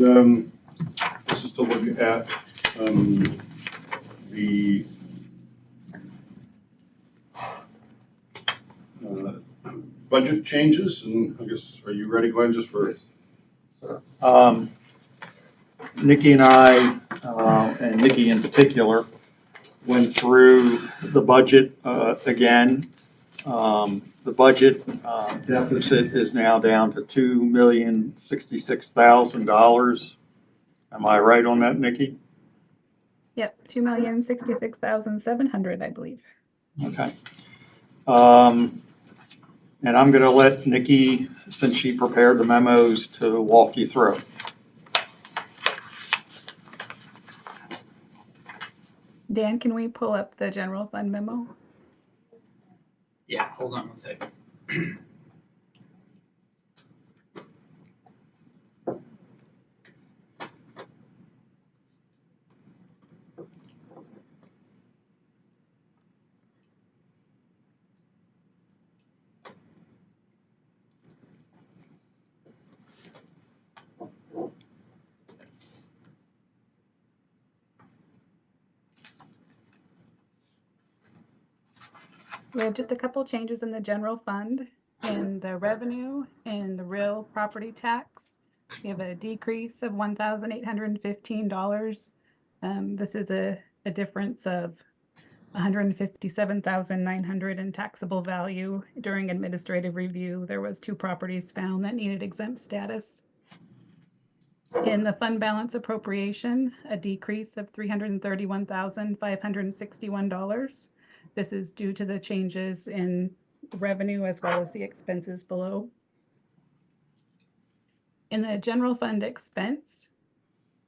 this is to look at the budget changes, and I guess, are you ready, Glenn, just for? Nikki and I, and Nikki in particular, went through the budget again. The budget deficit is now down to $2,066,000. Am I right on that, Nikki? Yep, 2,066,700, I believe. Okay. And I'm going to let Nikki, since she prepared the memos, to walk you through. Dan, can we pull up the general fund memo? Yeah, hold on one second. We have just a couple changes in the general fund and the revenue and the real property tax. We have a decrease of $1,815. This is a difference of $157,900 in taxable value. During administrative review, there was 2 properties found that needed exempt status. In the fund balance appropriation, a decrease of $331,561. This is due to the changes in revenue as well as the expenses below. In the general fund expense,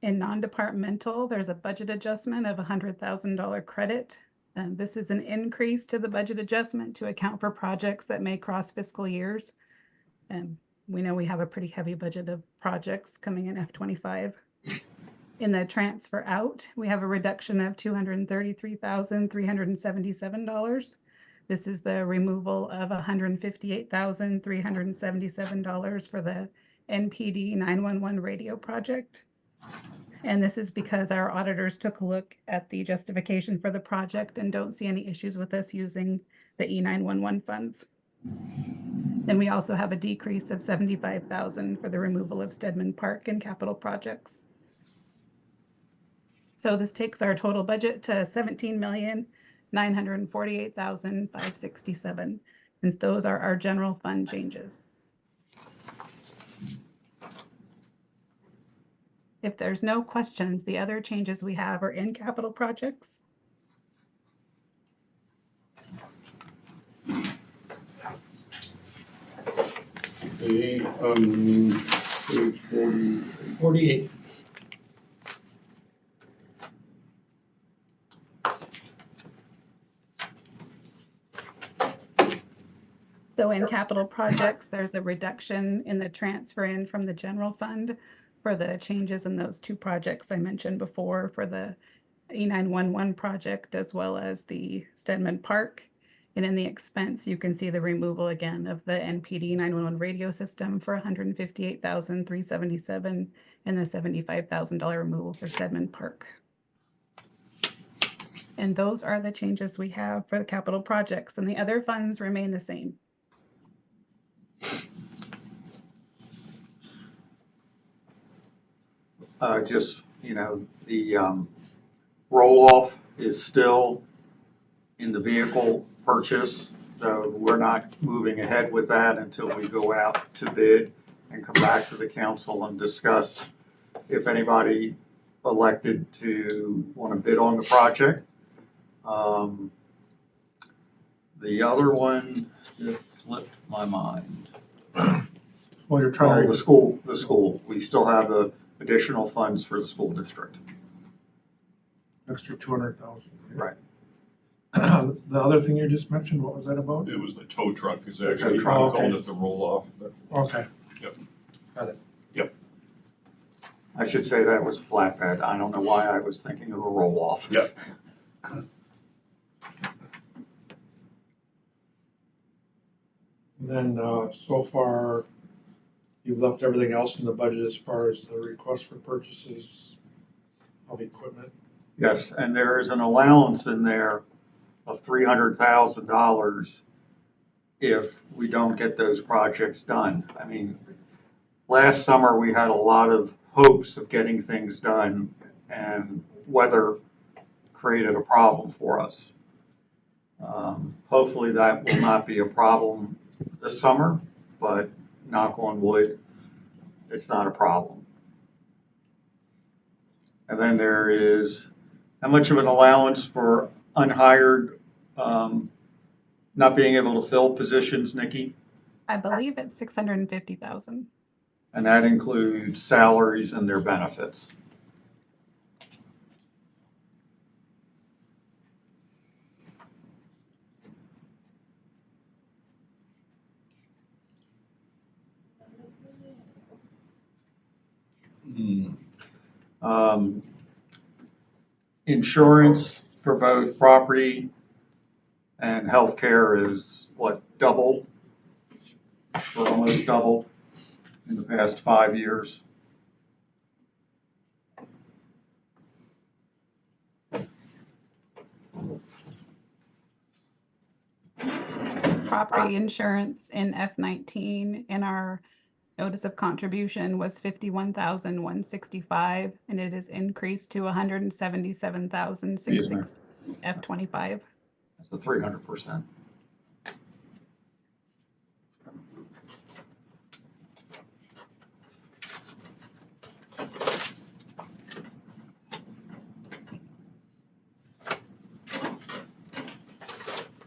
in non-departmental, there's a budget adjustment of $100,000 credit. This is an increase to the budget adjustment to account for projects that may cross fiscal years. We know we have a pretty heavy budget of projects coming in F25. In the transfer out, we have a reduction of $233,377. This is the removal of $158,377 for the NPD 911 radio project. And this is because our auditors took a look at the justification for the project and don't see any issues with us using the E911 funds. Then we also have a decrease of $75,000 for the removal of Stedman Park and capital projects. So this takes our total budget to $17,948,567, since those are our general fund changes. If there's no questions, the other changes we have are in capital projects. Okay, page 48. So in capital projects, there's a reduction in the transfer in from the general fund for the changes in those 2 projects I mentioned before, for the E911 project as well as the Stedman Park. And in the expense, you can see the removal again of the NPD 911 radio system for $158,377 and the $75,000 removal for Stedman Park. And those are the changes we have for the capital projects, and the other funds remain the same. Just, the roll-off is still in the vehicle purchase, so we're not moving ahead with that until we go out to bid and come back to the council and discuss if anybody elected to want to bid on the project. The other one just slipped my mind. Well, you're trying The to, school. We still have the additional funds for the school district. extra 200,000. Right. The other thing you just mentioned, what was that about? It was the tow truck, is The actually tow truck, called okay. it the roll-off. Okay. I should say that was a flatbed. I don't know why I was thinking of a roll-off. Yep. And then so far, you've left everything else in the budget as far as the request for purchases of equipment. Yes, and there is an allowance in there of $300,000 if we don't get those projects done. I mean, last summer, we had a lot of hopes of getting things done, and weather created a problem for us. Hopefully that will not be a problem this summer, but knock on wood, it's not a problem. And then there is, how much of an allowance for unhired, not being able to fill positions, Nikki? I believe it's 650,000. And that includes salaries and their benefits. Hmm, Insurance for both property and healthcare is what, doubled? Or almost doubled in the past 5 years. Property insurance in F19 in our notice of contribution was 51,165, and it is increased to 177,660 F25. That's a 300%.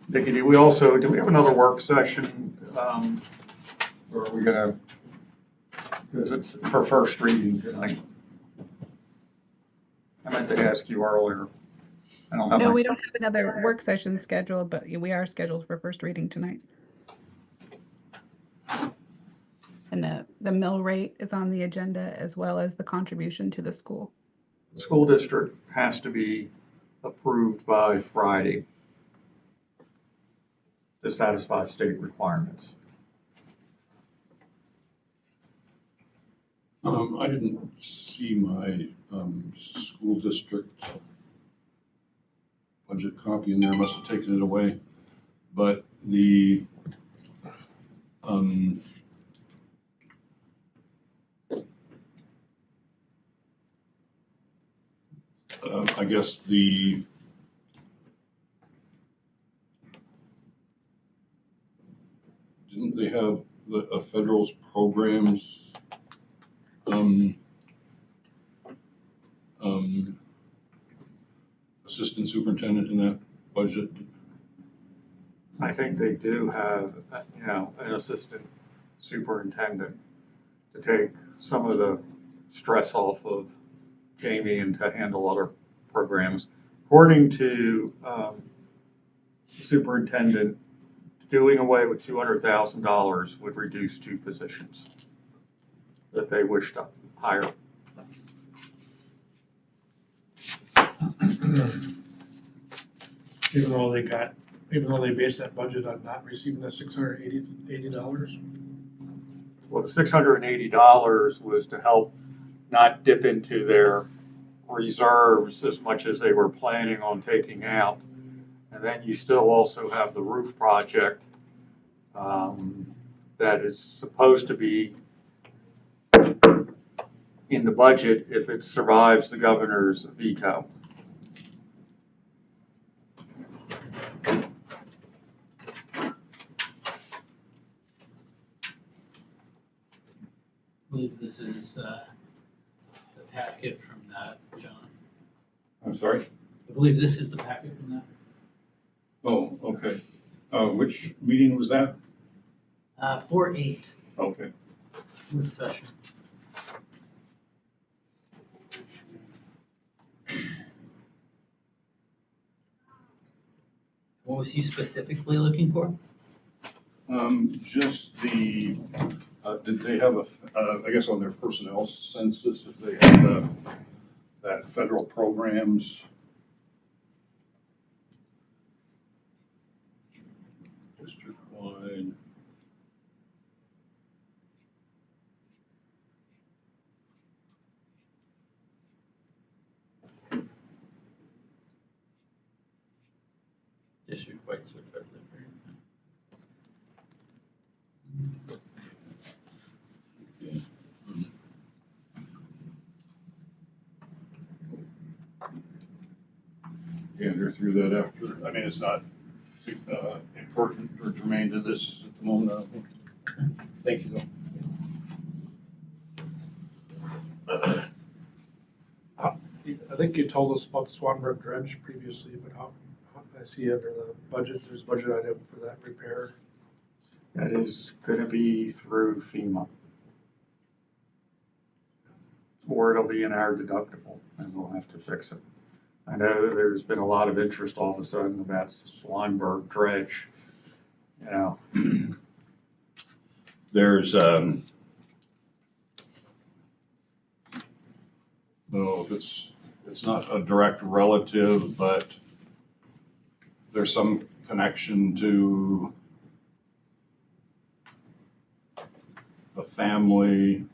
Nikki, do we have another work session? Or are we gonna, because it's for first reading tonight. I meant to ask you earlier. I don't have No, my, we don't have another work session scheduled, but we are scheduled for first reading tonight. And the mill rate is on the agenda, as well as the contribution to the school. the school district has to be approved by Friday to satisfy state requirements. I didn't see my, school district budget copy in there, must have taken it away. But the, I guess didn't they have a federal's programs, assistant superintendent in that budget? I think they do have, an assistant superintendent to take some of the stress off of Jamie and to handle other programs. According to the superintendent, doing away with $200,000 would reduce 2 positions that they wish to hire. Even though they based that budget on not receiving the $680. Well, the $680 was to help not dip into their reserves as much as they were planning on taking out. And then you still also have the roof project that is supposed to be in the budget if it survives the governor's veto. I believe this is the packet from that, John. I'm sorry? I believe this is the packet from that. Oh, okay. Which meeting was that? 4-8 Okay. work session. What was he specifically looking for? Just the, did they have I guess on their personnel census, if they had, that federal programs? District-wide. issued quite so quickly. Andrew threw that after, I mean, it's not important or germane to this at the moment, I don't think. Thank you, though. I think you told us about the Swanberg Dredge previously, but I see under the budget, there's a budget item for that repair. That is gonna be through FEMA. Or it'll be in our deductible and we'll have to fix it. I know there's been a lot of interest all of a sudden about Swanberg Dredge. You know, There's, no, it's not a direct relative, but there's some connection to a family.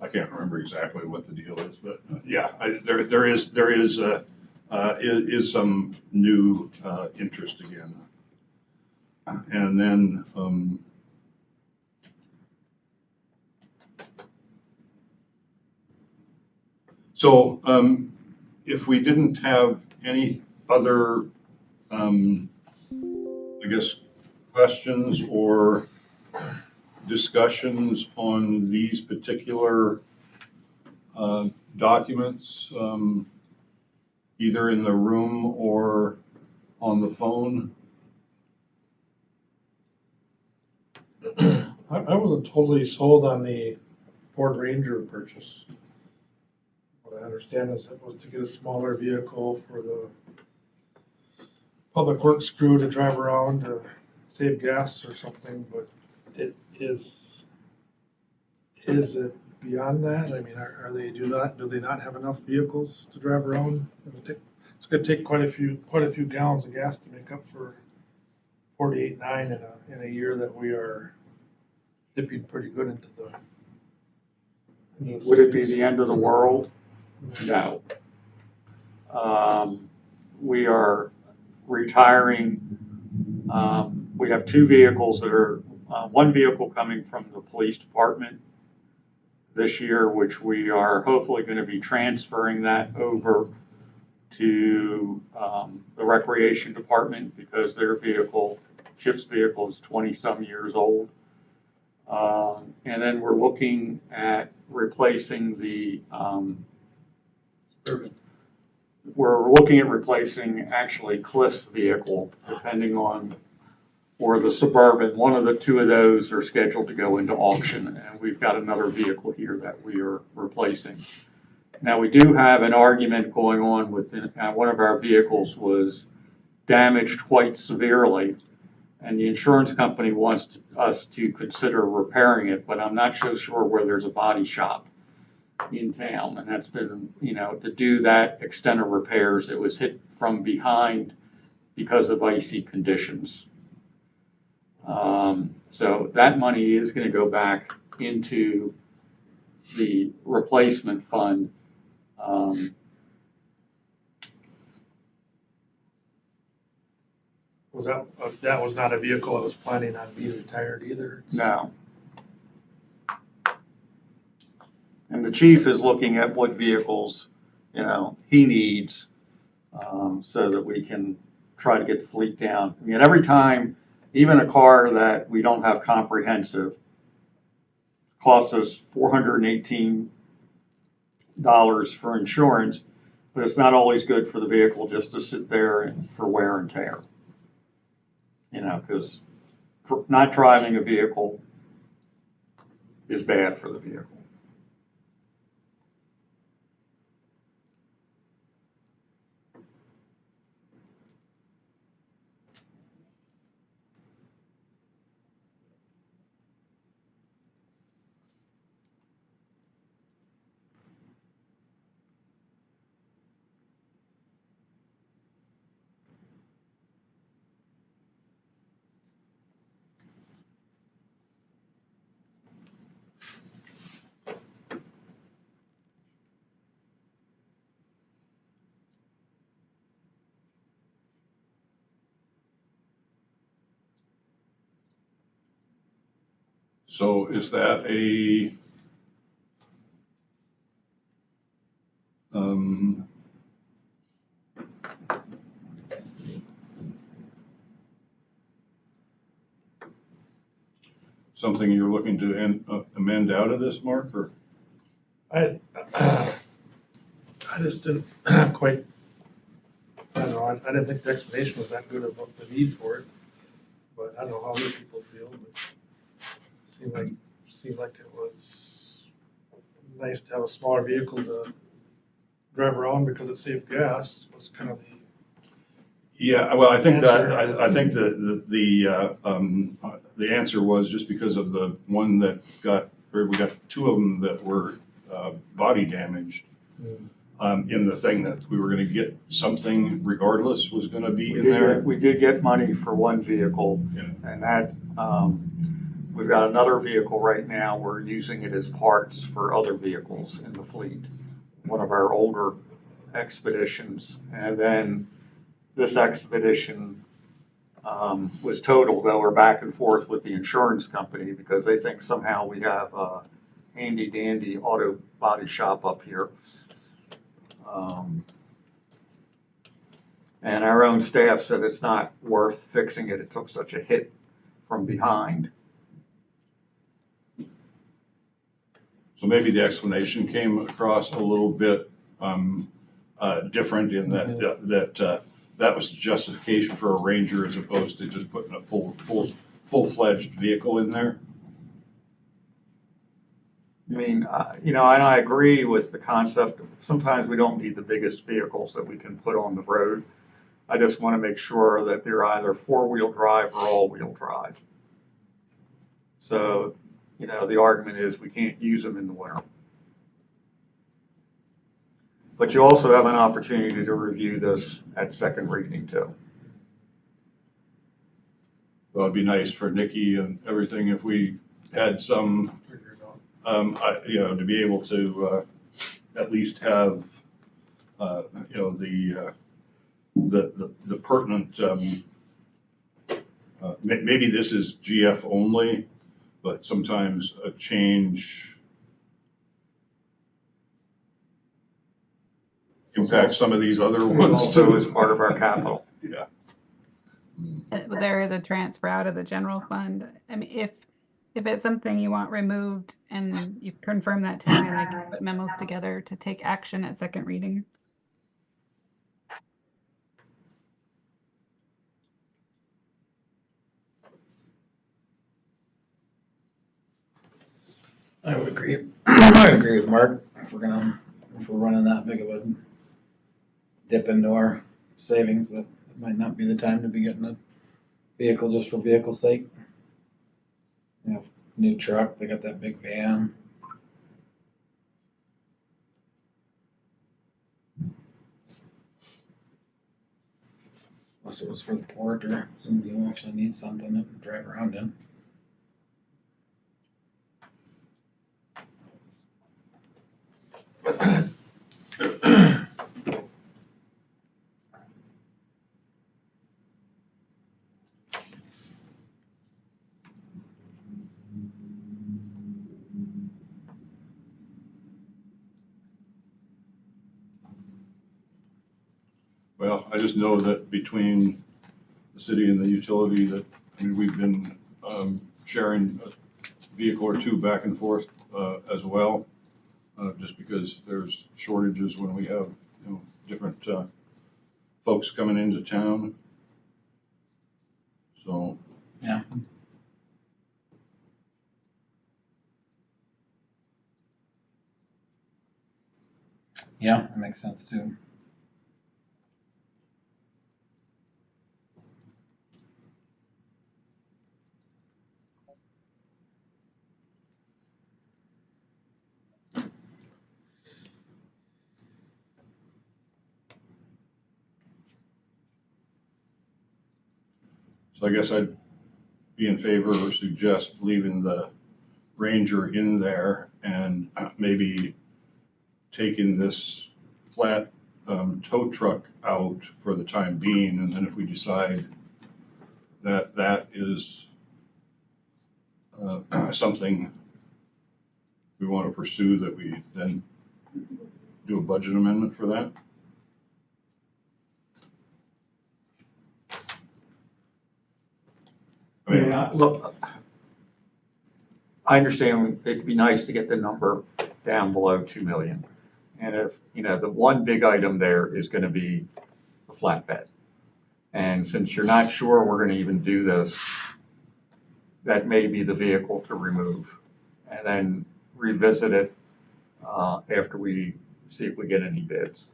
I can't remember exactly what the deal is, but yeah, there is some new interest again. And then so if we didn't have any other, I guess, questions or discussions on these particular documents, either in the room or on the phone. I wasn't totally sold on the Ford Ranger purchase. What I understand is it was to get a smaller vehicle for the public works crew to drive around to save gas or something, but it is it beyond that? I mean, are they, do they not have enough vehicles to drive around? It's gonna take quite a few gallons of gas to make up for 48.9 in a year that we are dipping pretty good into the. would it be the end of the world? No. We are retiring. We have two vehicles that are, one vehicle coming from the police department this year, which we are hopefully going to be transferring that over to the recreation department because their vehicle, Chip's vehicle, is 20-some years old. And then we're looking at replacing the Suburban. we're looking at replacing actually Cliff's vehicle, depending on, or the Suburban. One of the two of those are scheduled to go into auction, and we've got another vehicle here that we are replacing. Now, we do have an argument going on with one of our vehicles was damaged quite severely, and the insurance company wants us to consider repairing it, but I'm not so sure where there's a body shop in town, and that's been, to do that extent of repairs, it was hit from behind because of icy conditions. So that money is going to go back into the replacement fund. Was that was not a vehicle that was planning on being retired either? No. And the chief is looking at what vehicles, he needs, so that we can try to get the fleet down. I mean, every time, even a car that we don't have comprehensive costs us $418 for insurance, but it's not always good for the vehicle just to sit there and for wear and tear. Because not driving a vehicle is bad for the vehicle. So is that a, something you're looking to amend out of this, Mark, or? I just didn't quite, I don't know, I didn't think the explanation was that good about the need for it. But I don't know how other people feel, but seemed like it was nice to have a smaller vehicle to drive around because it saved gas, was kind of the, Yeah, well, I think that, Answer. I think the answer was just because of the one that got, or we got two of them that were body damaged. In the thing that we were gonna get something regardless was gonna be in there. We did get money for one vehicle, Yeah. and that, we've got another vehicle right now, we're using it as parts for other vehicles in the fleet. One of our older expeditions, and then this expedition was totaled, though we're back and forth with the insurance company because they think somehow we have a handy dandy auto body shop up here. And our own staff said it's not worth fixing it. It took such a hit from behind. So maybe the explanation came across a little bit different in that that was justification for a Ranger as opposed to just putting a full-fledged vehicle in there. I mean, and I agree with the concept. Sometimes we don't need the biggest vehicles that we can put on the road. I just want to make sure that they're either four-wheel drive or all-wheel drive. So, the argument is we can't use them in the winter. But you also have an opportunity to review this at second reading too. Well, it'd be nice for Nikki and everything if we had some, figure it out. to be able to at least have, the pertinent, maybe this is GF only, but sometimes a change impacts some of these other ones Also too. as part of our capital. Yeah. There is a transfer out of the general fund. I mean, if it's something you want removed and you confirm that to me, and I can put memos together to take action at second reading. I would agree. I would agree with Mark. If we're running that big of a dip into our savings, that it might not be the time to be getting a vehicle just for vehicle's sake. New truck, they got that big van. Unless it was for the port or somebody who actually needs something to drive around in. Well, I just know that between the city and the utility that, we've been sharing a vehicle or two back and forth as well, just because there's shortages when we have, different folks coming into town. So. Yeah. Yeah, that makes sense too. So I guess I'd be in favor or suggest leaving the Ranger in there and maybe taking this flat tow truck out for the time being. And then if we decide that that is something we want to pursue, that we then do a budget amendment for that? I mean, Look, I understand it'd be nice to get the number down below 2 million. And if, the one big item there is gonna be the flatbed. And since you're not sure we're gonna even do this, that may be the vehicle to remove. And then revisit it after we see if we get any bids.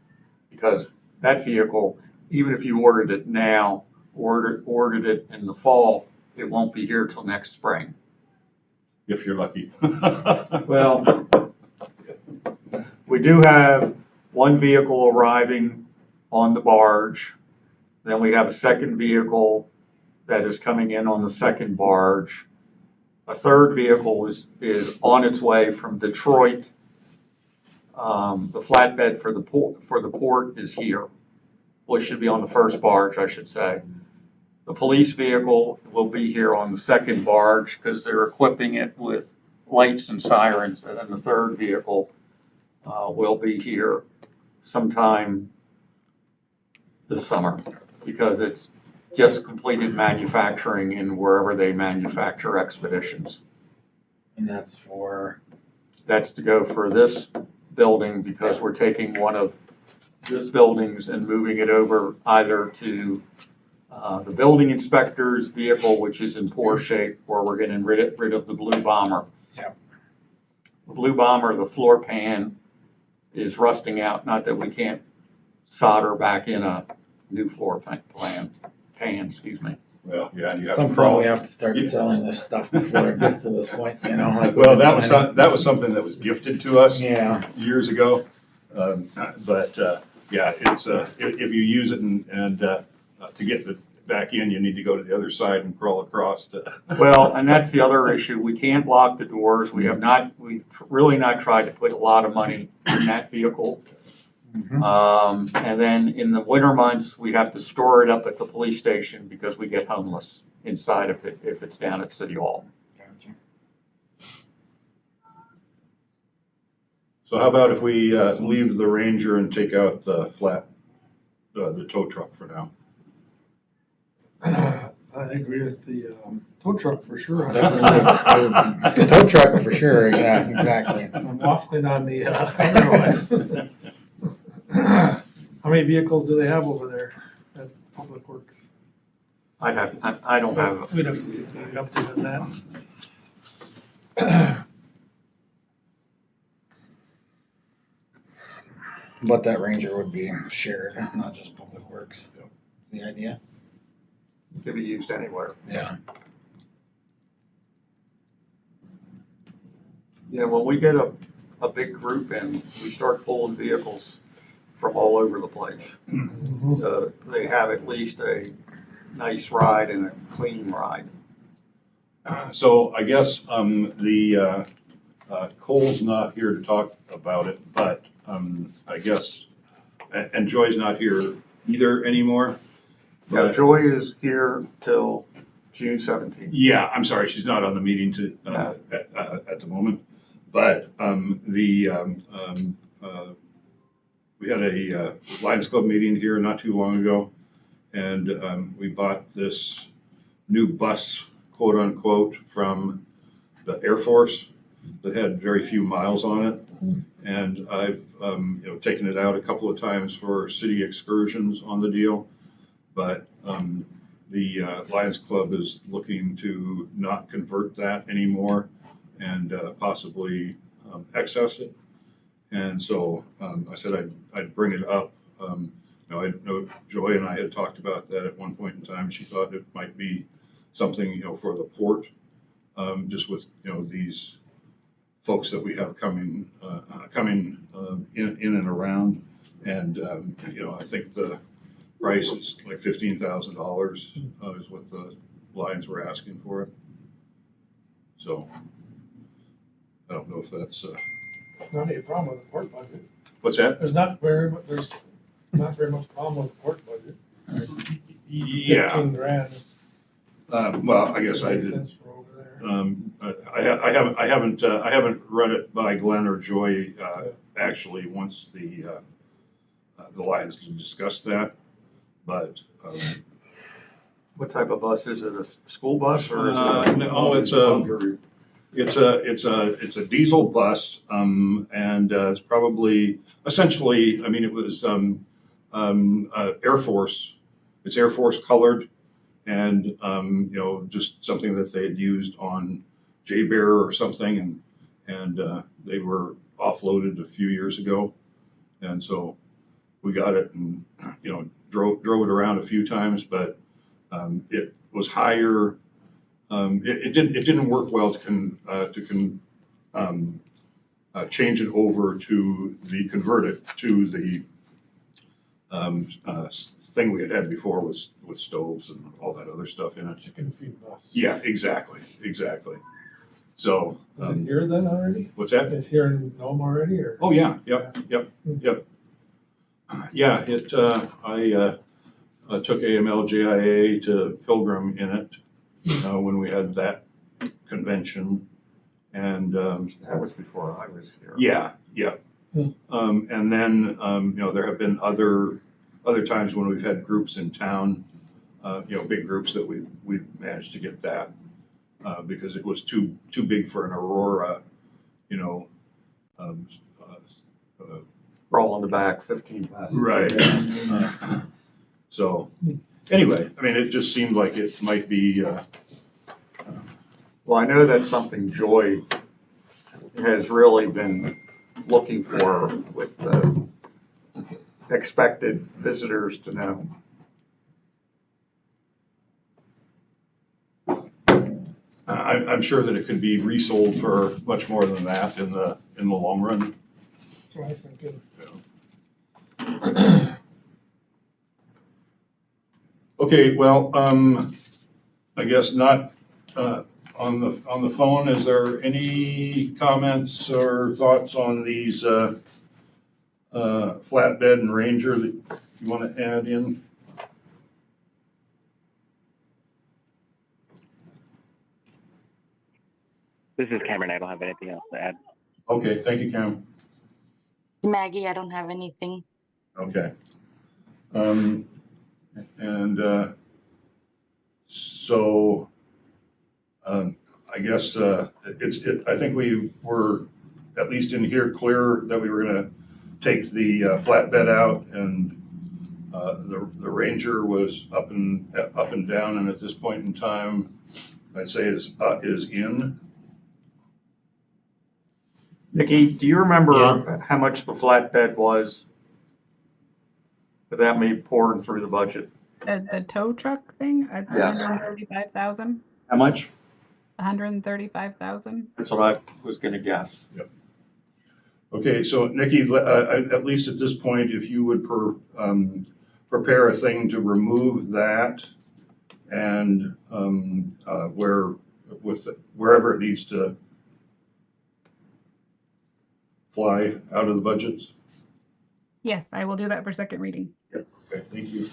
Because that vehicle, even if you ordered it now, ordered it in the fall, it won't be here till next spring. if you're lucky. Well, we do have one vehicle arriving on the barge. Then we have a second vehicle that is coming in on the second barge. A third vehicle is on its way from Detroit. The flatbed for the port is here. Well, it should be on the first barge, I should say. The police vehicle will be here on the second barge because they're equipping it with lights and sirens. And then the third vehicle will be here sometime this summer because it's just completed manufacturing in wherever they manufacture expeditions. And that's for, That's to go for this building because we're taking one of this buildings and moving it over either to the building inspector's vehicle, which is in poor shape, or we're getting rid of the Blue Bomber. Yep. The Blue Bomber, the floor pan is rusting out, not that we can't solder back in a new floor pan, excuse me. Well, yeah, and you have to some point crawl. we have to start selling this stuff before it gets to this point, like. Well, that was something that was gifted to us Yeah, years ago. But yeah, it's if you use it and to get the back in, you need to go to the other side and crawl across to. Well, and that's the other issue. We can't lock the doors. We've really not tried to put a lot of money in that vehicle. Mhm. And then in the winter months, we have to store it up at the police station because we get homeless inside of it if it's down at City Hall. Gotcha. So how about if we leave the Ranger and take out the the tow truck for now? I agree with the tow truck for sure. Definitely. The tow truck for sure, yeah, exactly. I'm waffling on the other one. How many vehicles do they have over there at Public Works? I don't have, We don't keep updated that. But that Ranger would be shared, not just Public Works. The idea? to be used anywhere. Yeah. When we get a big group in, we start pulling vehicles from all over the place. So they have at least a nice ride and a clean ride. So I guess the Cole's not here to talk about it, but I guess, and Joy's not here either anymore. Now, But- Joy is here till June 17th. Yeah, I'm sorry, she's not on the meeting at the moment. But we had a Lions Club meeting here not too long ago, and we bought this new bus, quote unquote, from the Air Force that had very few miles on it. And I've taken it out a couple of times for city excursions on the deal. But the Lions Club is looking to not convert that anymore and possibly excess it. And so I said I'd bring it up. I know Joy and I had talked about that at one point in time. She thought it might be something, for the port, just with, these folks that we have coming in and around. And, I think the price is like $15,000 is what the Lions were asking for it. So I don't know if that's, Not a problem with the port budget. what's that? There's not very much problem with the port budget. Yeah, 15 grand. well, I guess I Makes did. sense for over there. I haven't run it by Glenn or Joy, actually, once the Lions discussed that, but, What type of bus is it? A school bus or is it? no, it's a diesel bus, and it's probably, essentially, I mean, it was Air Force. It's Air Force colored, and just something that they had used on J-Bear or something, and they were offloaded a few years ago, and so we got it and drove it around a few times, but it was higher. It didn't work well to change it over to convert it to the thing we had before with stoves and all that other stuff in it. Chicken feed bus. Yeah, exactly. So, Is it here then already? what's that? It's here in Nome already, or? Oh, yeah, yep. Yeah, I took AML-JIA to Pilgrim in it, when we had that convention. And, That was before I was here. yeah. And then, there have been other times when we've had groups in town, big groups that we've managed to get that, because it was too big for an Aurora, Roll in the back, 15 passengers. right. So, anyway, I mean, it just seemed like it might be, Well, I know that's something Joy has really been looking for with the expected visitors to know. I'm sure that it could be resold for much more than that in the long run. That's what I was thinking. Okay, well, I guess not, on the phone. Is there any comments or thoughts on these, flatbed and Ranger that you want to add in? This is Cameron. I don't have anything else to add. Okay, thank you, Cam. Maggie, I don't have anything. Okay. So, I guess, I think we were, at least in here, clear that we were gonna take the flatbed out, and the Ranger was up and down, and at this point in time, I'd say is in. Nikki, do you remember Yeah. how much the flatbed was? Without me pouring through the budget. The tow truck thing, it's Yes. 135,000, How much? 135,000. That's what I was gonna guess. Okay, so Nikki, at least at this point, if you would prepare a thing to remove that, and wherever it needs to fly out of the budgets. Yes, I will do that for second reading. Okay, thank you.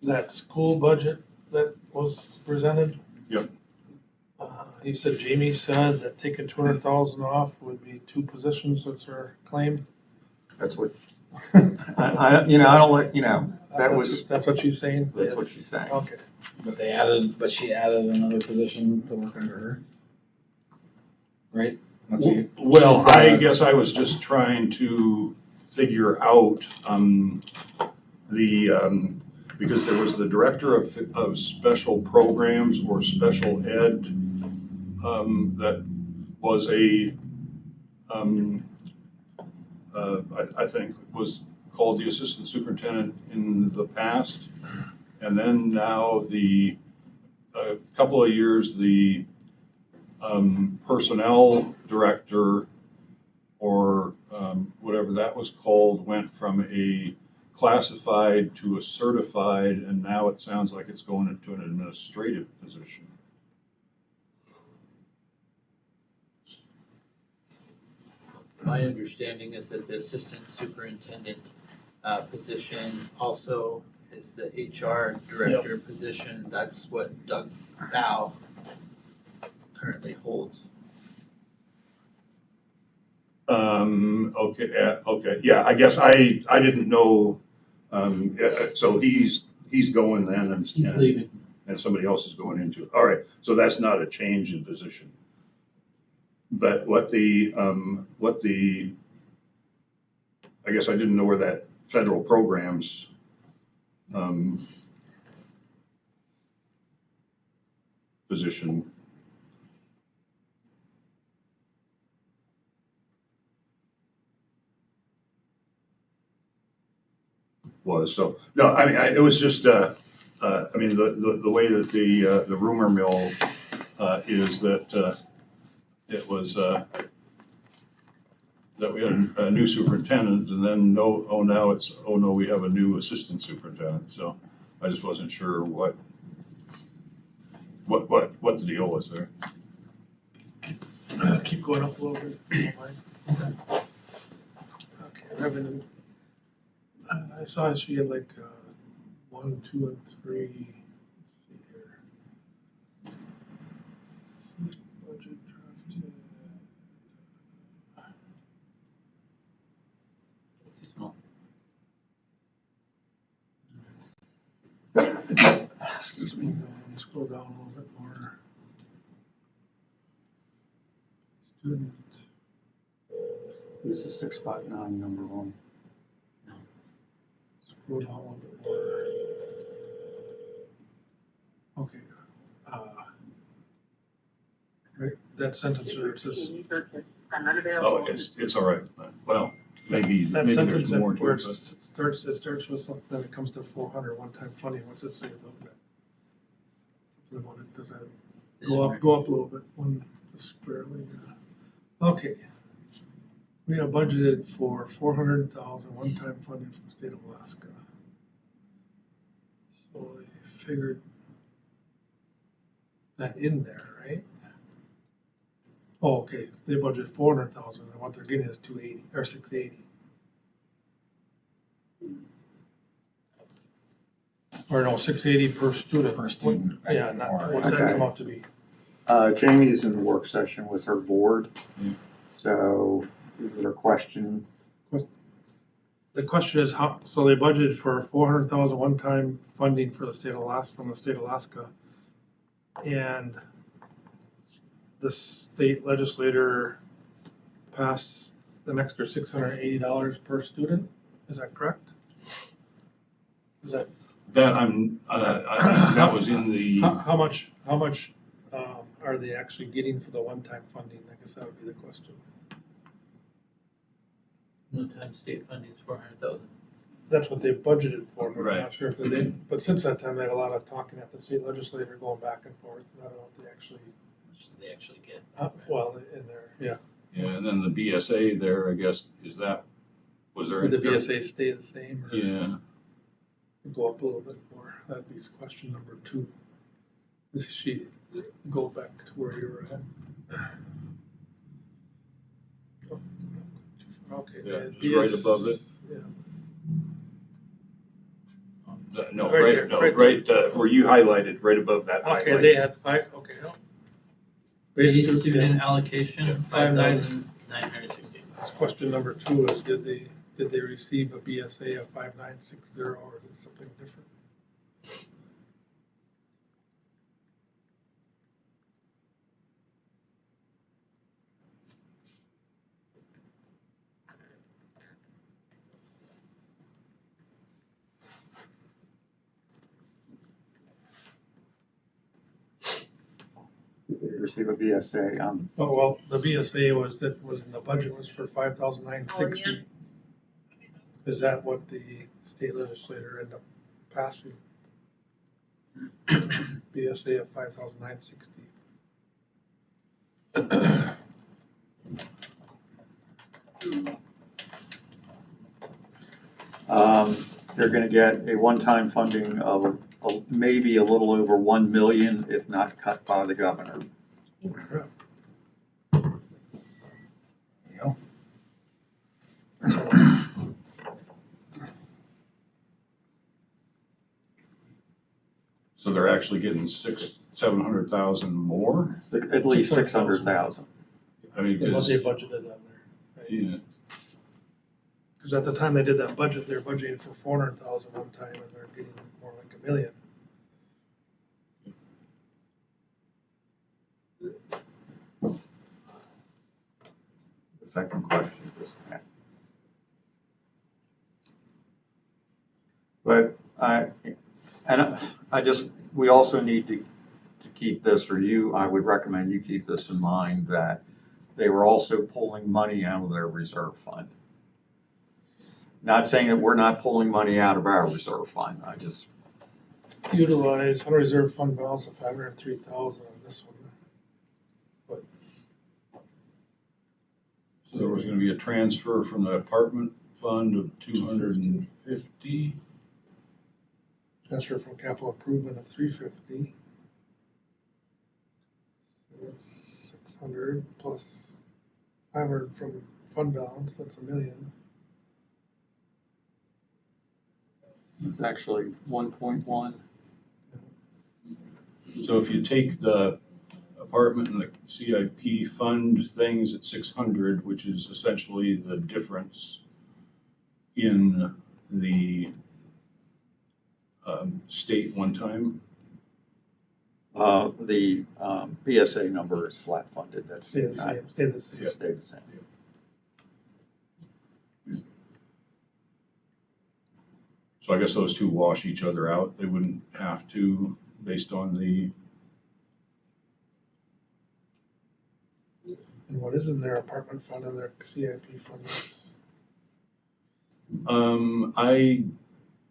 That school budget that was presented? Yep. He said, Jamie said that taking 200,000 off would be 2 positions, that's her claim. That's what, I don't like, that was, That's what she's saying? that's what she's saying. Okay. But she added another position to work under her. Right? That's what you- Well, she's got I a- guess I was just trying to figure out because there was the director of special programs or special ed that was I think was called the assistant superintendent in the past. And then now a couple of years, the personnel director or whatever that was called went from a classified to a certified, and now it sounds like it's going into an administrative position. My understanding is that the assistant superintendent position also is the HR director position. That's what Doug Bow currently holds. Okay, yeah, I guess I didn't know, so he's going then and. He's leaving. And somebody else is going into it. All right, so that's not a change in position. But what the, I guess I didn't know where that federal programs, position was. So, no, I mean, it was just, I mean, the way that the rumor mill is that it was that we had a new superintendent, and then now it's, oh no, we have a new assistant superintendent. So I just wasn't sure what the deal was there. Keep going up a little bit, if you don't mind. Okay, revenue. I saw she had like 1, 2, and 3. Let's see here. Budget drafted. It's too small. Excuse me. Scroll down a little bit more. Student. Is the 659 number one? Scroll down a little bit more. Okay. Right, that sentence where it says, Oh, it's all right. Well, maybe that there's sentence that more to where it, it but starts with something, then it comes to 400 one-time funding. What's it say about that? Something about it, does that This go one. up, go up a little bit, one just barely. Okay. We have budgeted for 400,000 one-time funding from the state of Alaska. So they figured that in there, right? Oh, okay, they budgeted 400,000 and what they're getting is 280 or 680. Or no, 680 per student. Per student. Yeah, not, what's that Okay. come out to be? Jamie's in the work session with her board. Yeah. So is there a question? The question is how, so they budgeted for 400,000 one-time funding for the state of Alaska, from the state of Alaska. And the state legislator passed an extra $680 per student, is that correct? Is that, that that was in the. how much are they actually getting for the one-time funding? I guess that would be the question. One-time state funding is 400,000. That's what they've budgeted for, but I'm Right. not sure if they did. But since that time, they had a lot of talking at the state legislature going back and forth. I don't know if they actually, How much do they actually get? well, in there, yeah. Yeah, and then the BSA there, I guess, was there? Did the BSA stay the same or Yeah, go up a little bit more? That'd be question number 2. This sheet, go back to where you were at. Okay. Yeah, and just right above it. Yeah. no, Right right, there, no, right right, where you highlighted, right above that Okay, highlight. they had 5, okay. no. Base Base student yeah. allocation, $5,960. 5,960. That's question number 2 is did they receive a BSA of 5960 or is it something different? Did they receive a BSA? Oh, well, the BSA was in the budget was for 5,960. Is that what the state legislator ended up passing? BSA of 5,960. They're gonna get a one-time funding of maybe a little over 1 million, if not cut by the governor. There you go. So So they're actually getting 700,000 more? At least 600,000. I mean, Than what they because, budgeted on there. Right? yeah, Cause at the time they did that budget, they were budgeting for 400,000 one time and they're getting more like $1 million. The second question is. But we also need to keep this, or I would recommend you keep this in mind, that they were also pulling money out of their reserve fund. Not saying that we're not pulling money out of our reserve fund, I just, Utilize unreserved fund balance of 503,000 on this one. so there was gonna be a transfer from the apartment fund of 250. Transfer from capital improvement of 350. So that's 600 plus 500 from fund balance, that's $1 million. it's actually 1.1. So if you take the apartment and the CIP fund things at 600, which is essentially the difference in the state one time. The BSA number is flat funded, that's Stay the not, same, stay the same. stay the same. So I guess those two wash each other out. They wouldn't have to, based on the, And what is in their apartment fund and their CIP fund? I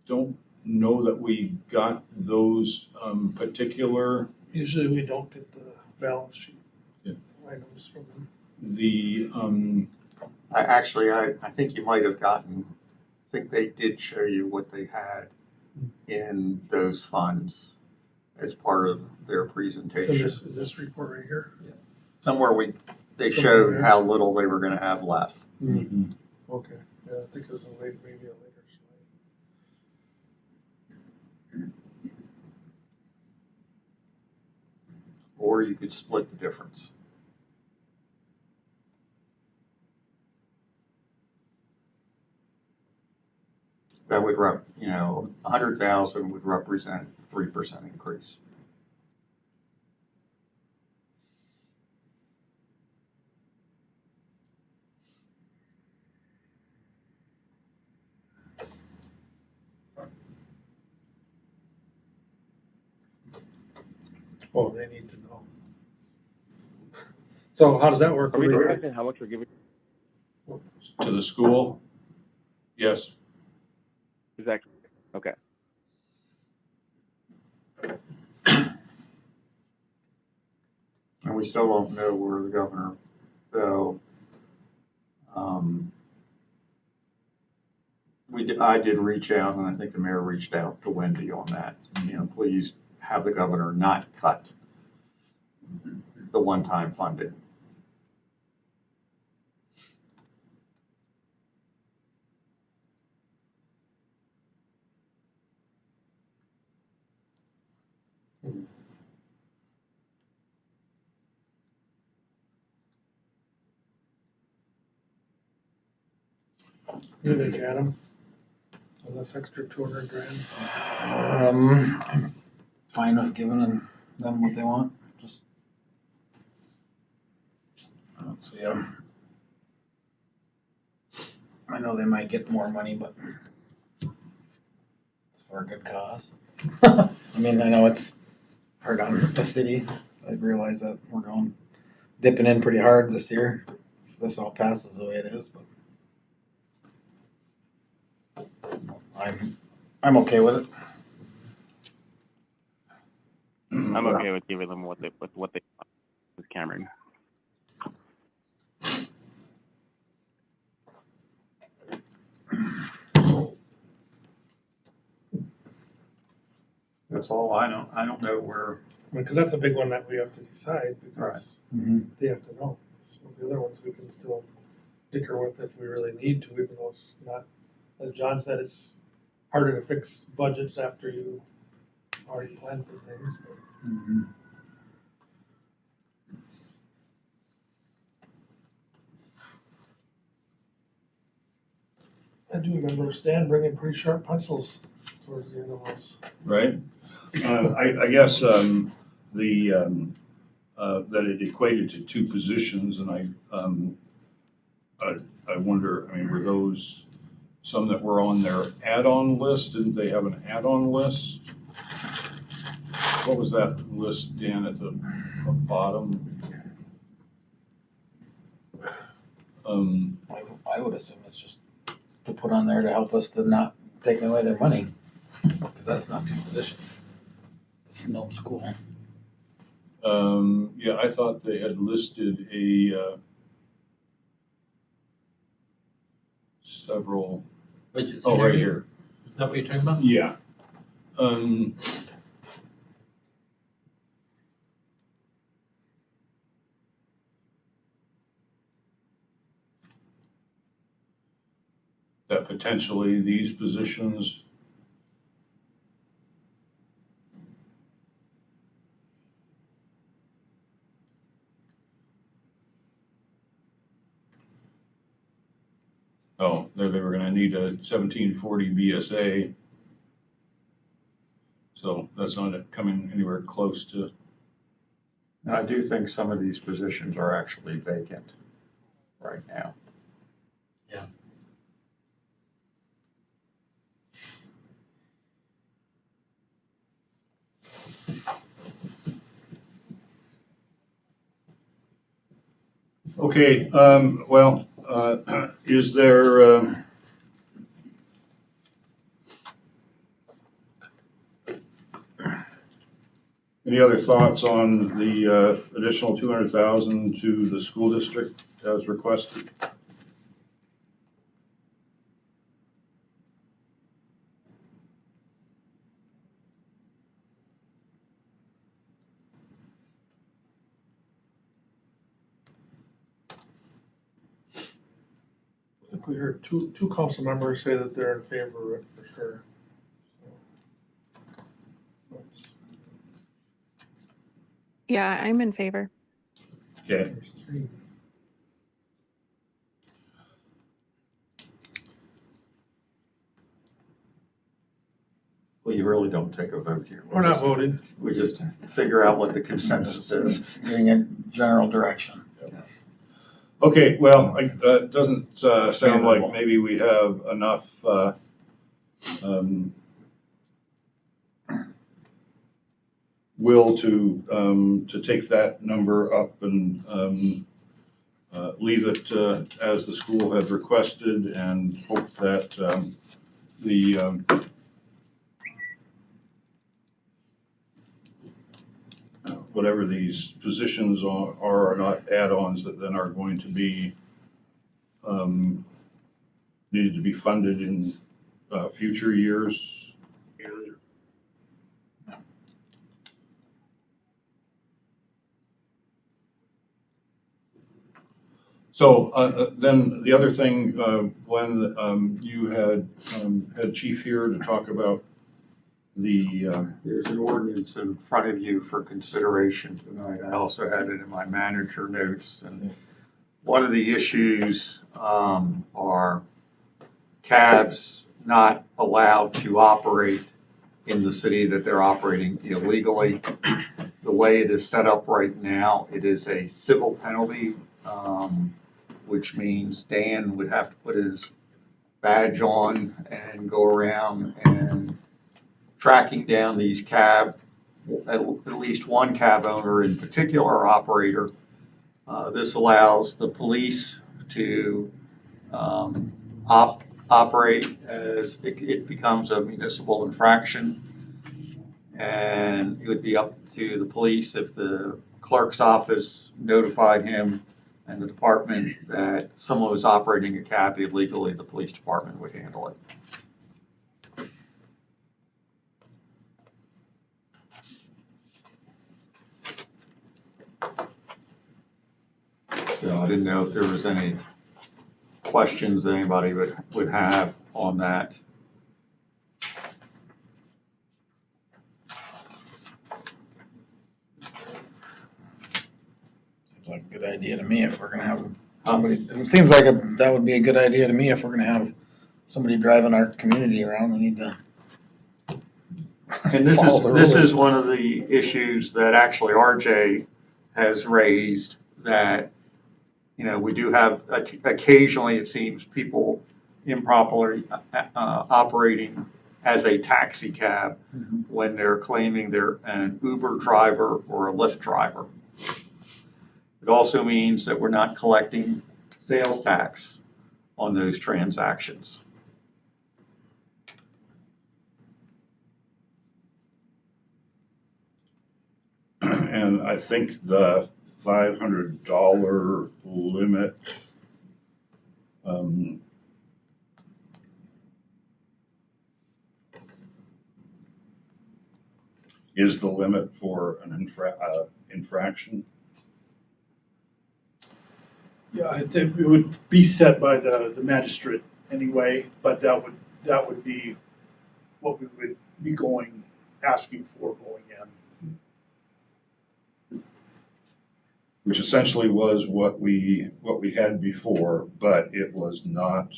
don't know that we got those particular, Usually we don't get the balance sheet Yeah. items from them. the, I think you might have gotten, I think they did show you what they had in those funds as part of their In presentation. this report right here? Somewhere they Somewhere showed there. how little they were gonna have left. Okay, yeah, I think it was maybe a later slide. Or you could split the difference. That would 100,000 would represent 3% increase. Oh, they need to know. So how does that work? Are we discussing how much we're giving? to the school. Yes, Is that okay? And we still don't know where the governor, though. I did reach out, and I think the mayor reached out to Wendy on that. Please have the governor not cut the one-time funding. You think, Adam? On this extra 200 grand? I'm fine with giving them what they want, just. I don't see them. I know they might get more money, but it's for a good cause. I mean, I know it's hard on the city. I realize that we're dipping in pretty hard this year. If this all passes the way it is, but I'm okay with it. I'm okay with giving them what they want with Cameron. That's all. I don't know where. Because that's a big one that we have to decide Right. because Mm-hmm. they have to know. So the other ones we can still tinker with if we really need to, even though it's not, as John said, it's harder to fix budgets after you already planned for things, but Mhm. I do remember Stan bringing pretty sharp pencils towards the end of those. right? I guess that it equated to two positions, and I wonder, I mean, were those some that were on their add-on list? Didn't they have an add-on list? What was that list, Dan, at the bottom? I would assume it's just to put on there to help us to not take away their money, because that's not two positions. It's no school. Yeah, I thought they had listed several, Which is. oh, right here. Is that what you're talking about? Yeah. That potentially these positions. Oh, they were gonna need a 1740 BSA. So that's not coming anywhere close to, Now, I do think some of these positions are actually vacant right now. okay, well, is there, any other thoughts on the additional 200,000 to the school district as requested? I think we heard two council members say that they're in favor of it for sure. Yeah, I'm in favor. Okay, There's three. Well, you really don't take a vote here. We're not voting. We just figure out what the consensus is. Getting a general direction. okay, well, it doesn't sound Favorable. like maybe we have enough will to take that number up and leave it as the school had requested, and hope that the whatever these positions are not add-ons that then are going to be needed to be funded in future years. So then the other thing, Glenn, you had Chief here to talk about the, There's an ordinance in front of you for consideration tonight. I also had it in my manager notes. And one of the issues are cabs not allowed to operate in the city that they're operating illegally. The way it is set up right now, it is a civil penalty, which means Dan would have to put his badge on and go around and tracking down these at least one cab owner in particular, operator. This allows the police to operate as it becomes a municipal infraction. And it would be up to the police if the clerk's office notified him and the department that someone was operating a cab illegally, the police department would handle it. So I didn't know if there was any questions that anybody would have on that. It's like a good idea to me if we're gonna have somebody, it seems like that would be a good idea to me if we're gonna have somebody driving our community around, they need to. And this follow is, the this rules. is one of the issues that actually RJ has raised, that, you know, we do have, occasionally it seems, people improperly operating as a taxi cab Mhm. when they're claiming they're an Uber driver or a Lyft driver. It also means that we're not collecting sales tax on those transactions. And I think the $500 limit, is the limit for an infraction. Yeah, I think it would be set by the magistrate anyway, but that would be what we would be asking for going in. Which essentially was what we had before, but it was not,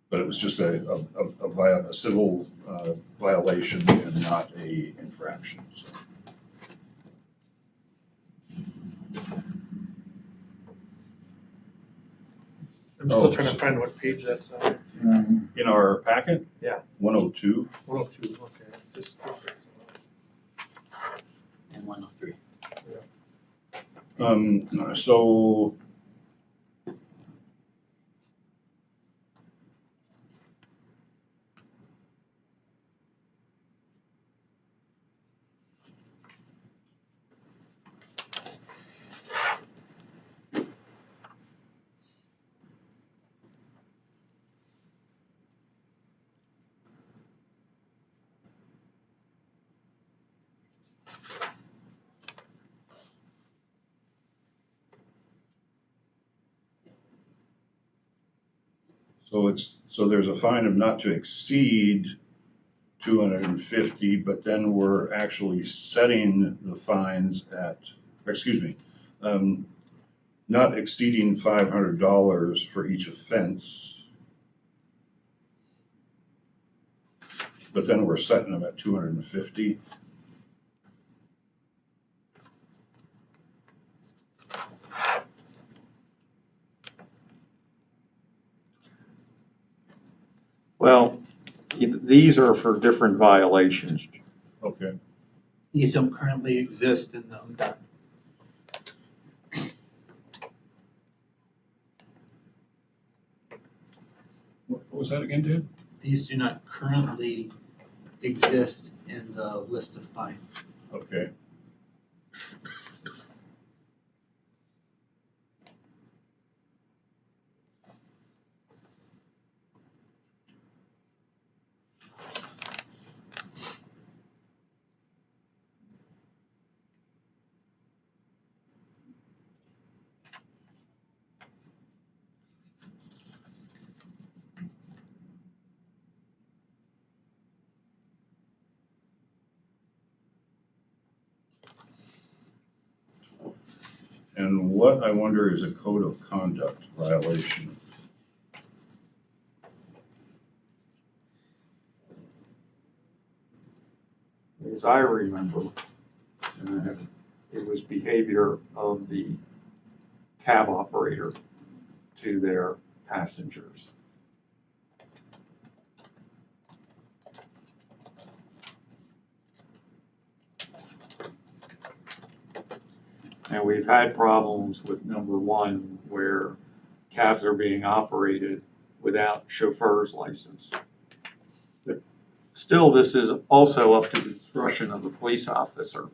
but it was just a civil violation and not a infraction. So. I'm still trying to find what page that's on. Mhm. In our packet? Yeah. 102. 102, okay, just. And 103. So so there's a fine of not to exceed 250, but then we're actually setting the fines at, not exceeding $500 for each offense. But then we're setting them at 250. Well, these are for different violations. Okay. These don't currently exist in the MDOT. What was that again, dude? These do not currently exist in the list of fines. Okay. And what I wonder is a code of conduct violation. As I remember, it was behavior of the cab operator to their passengers. And we've had problems with number one, where cabs are being operated without chauffeur's license. But still, this is also up to the discretion of the police officer.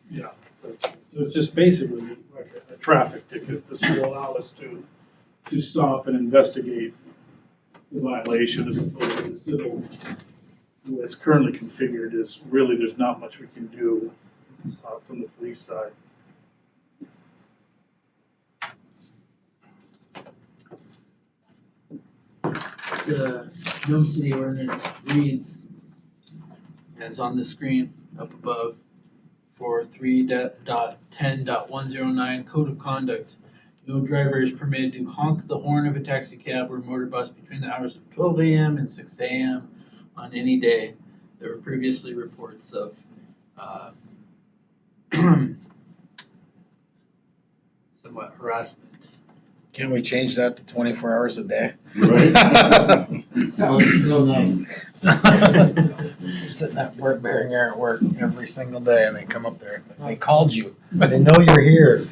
Yeah, so it's just basically like a traffic ticket. This will allow us to stop and investigate the violation as opposed to the civil. The way it's currently configured is really, there's not much we can do from the police side. The Dome City ordinance reads, as on the screen up above, for 3.10.109 Code of Conduct. No driver is permitted to honk the horn of a taxi cab or motor bus between the hours of 12 a.m. and 6 a.m. on any day. There were previously reports of somewhat harassment. Can we change that to 24 hours a day? Right? That would be so nice. Sitting at work, bearing air at work every single day, and they come up there. It's like, they called you. They know you're here.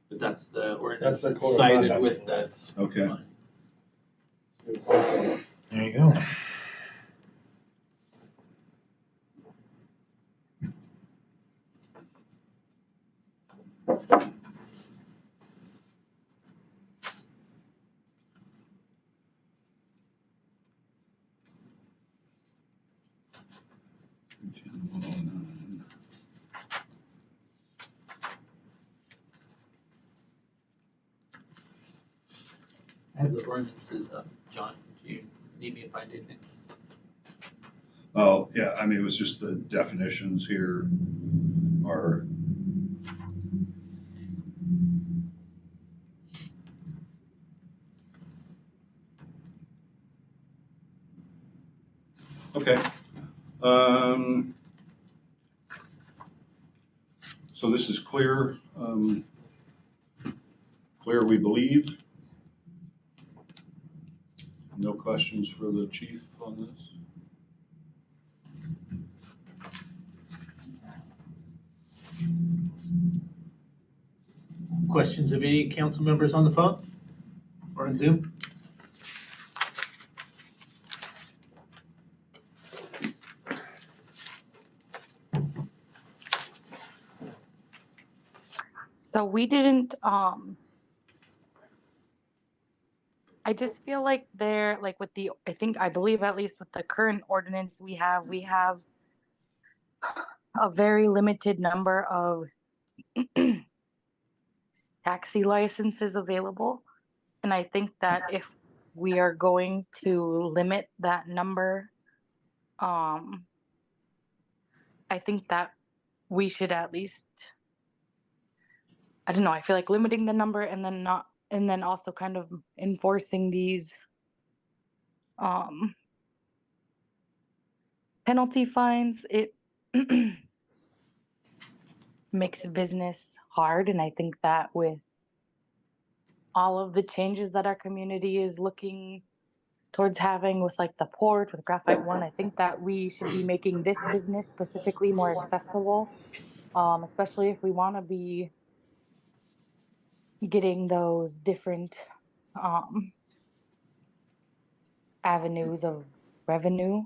But that's the ordinance That's the that's code of cited conduct. with that. Okay. There you go. I have the ordinances up, John. Do you need me to find anything? Oh, yeah, I mean, it was just the definitions here are. Okay. So this is clear, clear, we believe. No questions for the chief on this? Questions of any council members on the phone or on Zoom? So we didn't, I just feel like they're like with the, I believe at least with the current ordinance we have a very limited number of taxi licenses available. And I think that if we are going to limit that number, I think that we should at least, I don't know, I feel like limiting the number and then also kind of enforcing these penalty fines, it makes business hard. And I think that with all of the changes that our community is looking towards having with like the port, with Graphite One, I think that we should be making this business specifically more accessible, especially if we want to be getting those different avenues of revenue.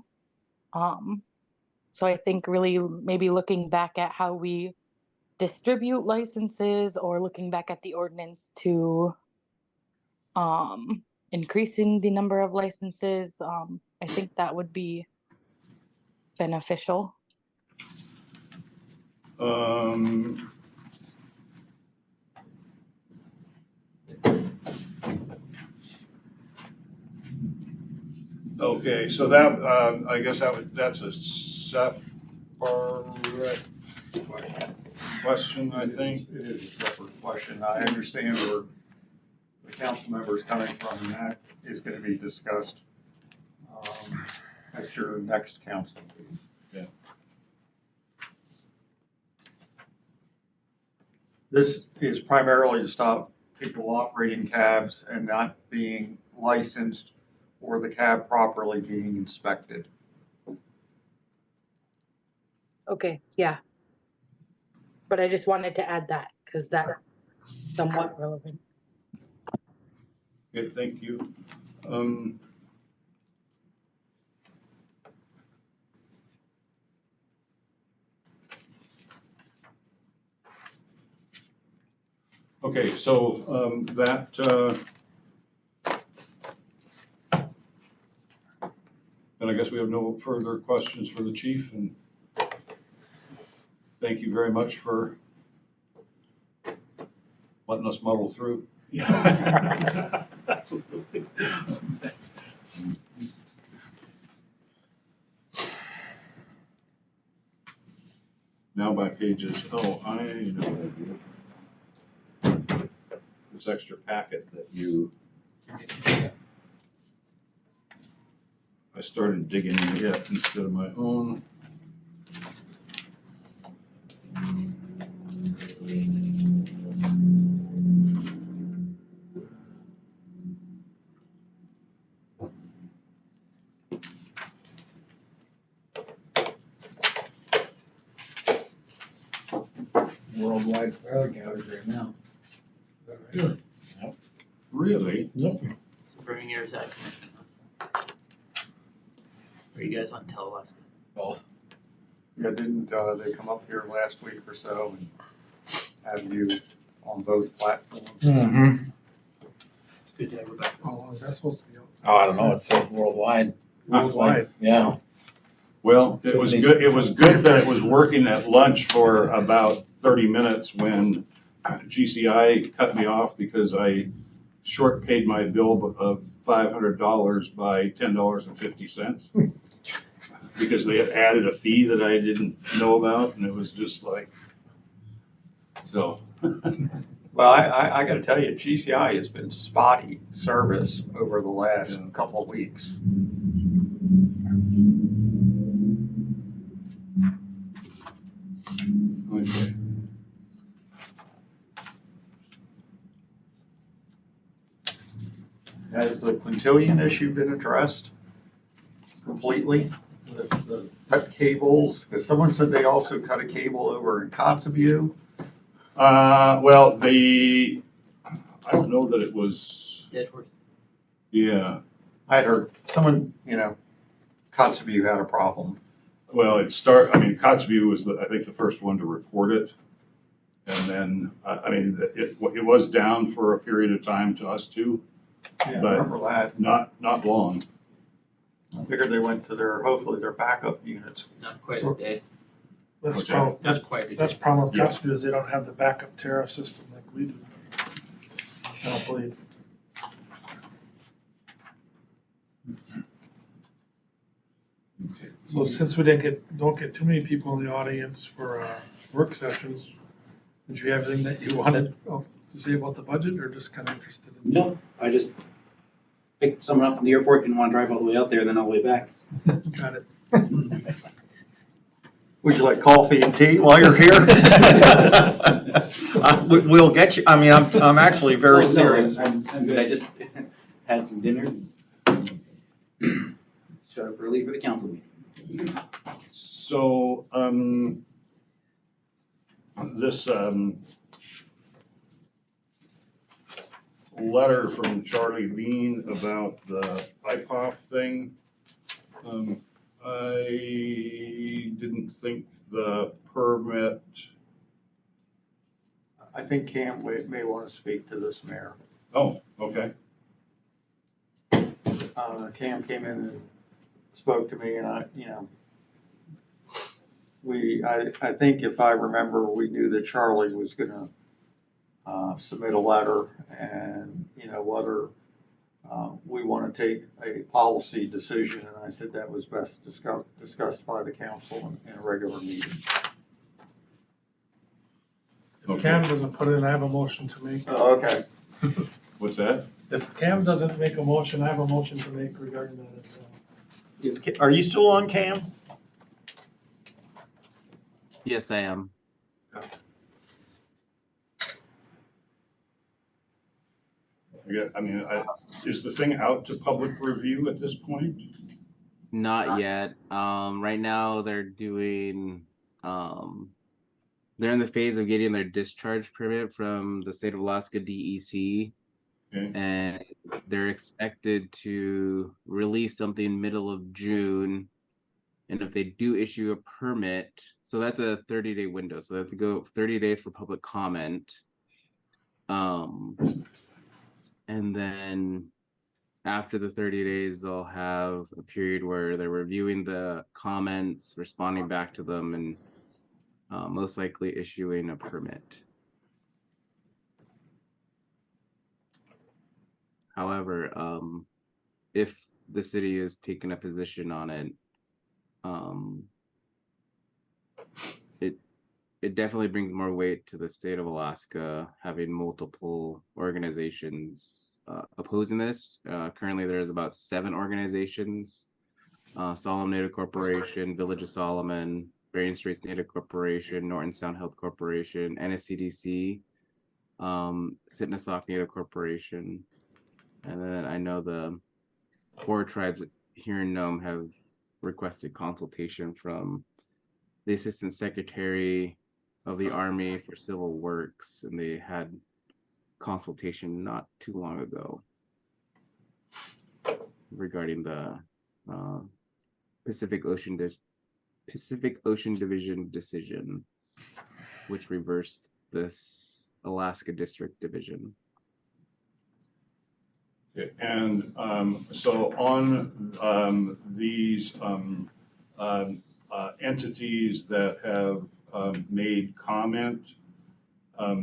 So I think really maybe looking back at how we distribute licenses or looking back at the ordinance to increasing the number of licenses, I think that would be beneficial. Okay, so that, I guess that's a separate question, I think. It is a separate question. I understand where the council member is coming from, and that is going to be discussed at your next council meeting. Yeah. This is primarily to stop people operating cabs and not being licensed or the cab properly being inspected. Okay, yeah. But I just wanted to add that because that's somewhat relevant. Okay, thank you. Okay, so that and I guess we have no further questions for the chief, and thank you very much for letting us muddle through. Yeah. Absolutely. Now by pages, oh, I know what I did. This extra packet that you, I started digging in it instead of my own. Worldwide starlight outage right now. Is that right? Really? Yep. Suburban Airtime Commission. Are you guys on Telelusk? Both. Yeah, didn't, they come up here last week or so and have you on both platforms? Mm-hmm. It's good to have her back. How long is that supposed to be out? Oh, I don't know, it says worldwide. Worldwide. Yeah. Well, it was good that it was working at lunch for about 30 minutes when GCI cut me off because I short paid my bill of $500 by $10.50. Because they had added a fee that I didn't know about, and it was just like, so. Well, I gotta tell you, GCI has been spotty service over the last Yeah. couple of weeks. Okay. Has the quintillion issue been addressed completely? The cut cables, because someone said they also cut a cable over in Kotzebue. Well, I don't know that it was, Dead horse. yeah. I had heard someone, Kotzebue had a problem. Well, Kotzebue was, I think, the first one to report it. And then, it was down for a period of time to us too, Yeah, I But- remember that. not long. I figured they went to hopefully their backup units. Not quite So- a day. That's What's problem, Not quite a day. that's the problem with Yeah. Kotzebue is they don't have the backup tariff system like we do. I don't believe. So since we don't get too many people in the audience for work sessions, did you have anything that you wanted to say about the budget or just kind of interested in? No, I just picked someone up from the airport, didn't want to drive all the way out there and then all the way back. Got it. Would you like coffee and tea while you're here? We'll get you, I'm actually very Oh, no, serious. I'm good, I just had some dinner. and Showed up early for the council meeting. So, this, letter from Charlie Bean about the IPOP thing, I didn't think the permit, I think Cam may want to speak to this, Mayor. oh, okay, Cam came in and spoke to me and I think if I remember, we knew that Charlie was gonna submit a letter and, whether we want to take a policy decision. And I said that was best discussed by the council in a regular meeting. If Cam doesn't put in, I have a motion to make. Okay. what's that? If Cam doesn't make a motion, I have a motion to make regarding that as well. Are you still on, Cam? Yes, I am. Is the thing out to public review at this point? Not yet. Right now they're doing, they're in the phase of getting their discharge permit from the state of Alaska DEC. Okay. And they're expected to release something middle of June. And if they do issue a permit, so that's a 30-day window. So they have to go 30 days for public comment. And then after the 30 days, they'll have a period where they're reviewing the comments, responding back to them, and most likely issuing a permit. However, if the city is taking a position on it, it definitely brings more weight to the state of Alaska having multiple organizations opposing this. Currently, there's about 7 organizations: Solemn Native Corporation, Village of Solomon, Bering Straits Native Corporation, Norton Sound Health Corporation, NSCDC, Sitnasak Native Corporation, and then I know the 4 tribes here in Nome have requested consultation from the Assistant Secretary of the Army for Civil Works, and they had consultation not too long ago regarding the Pacific Ocean Division decision, which reversed this Alaska District Division. Okay, and so on these entities that have made comment, are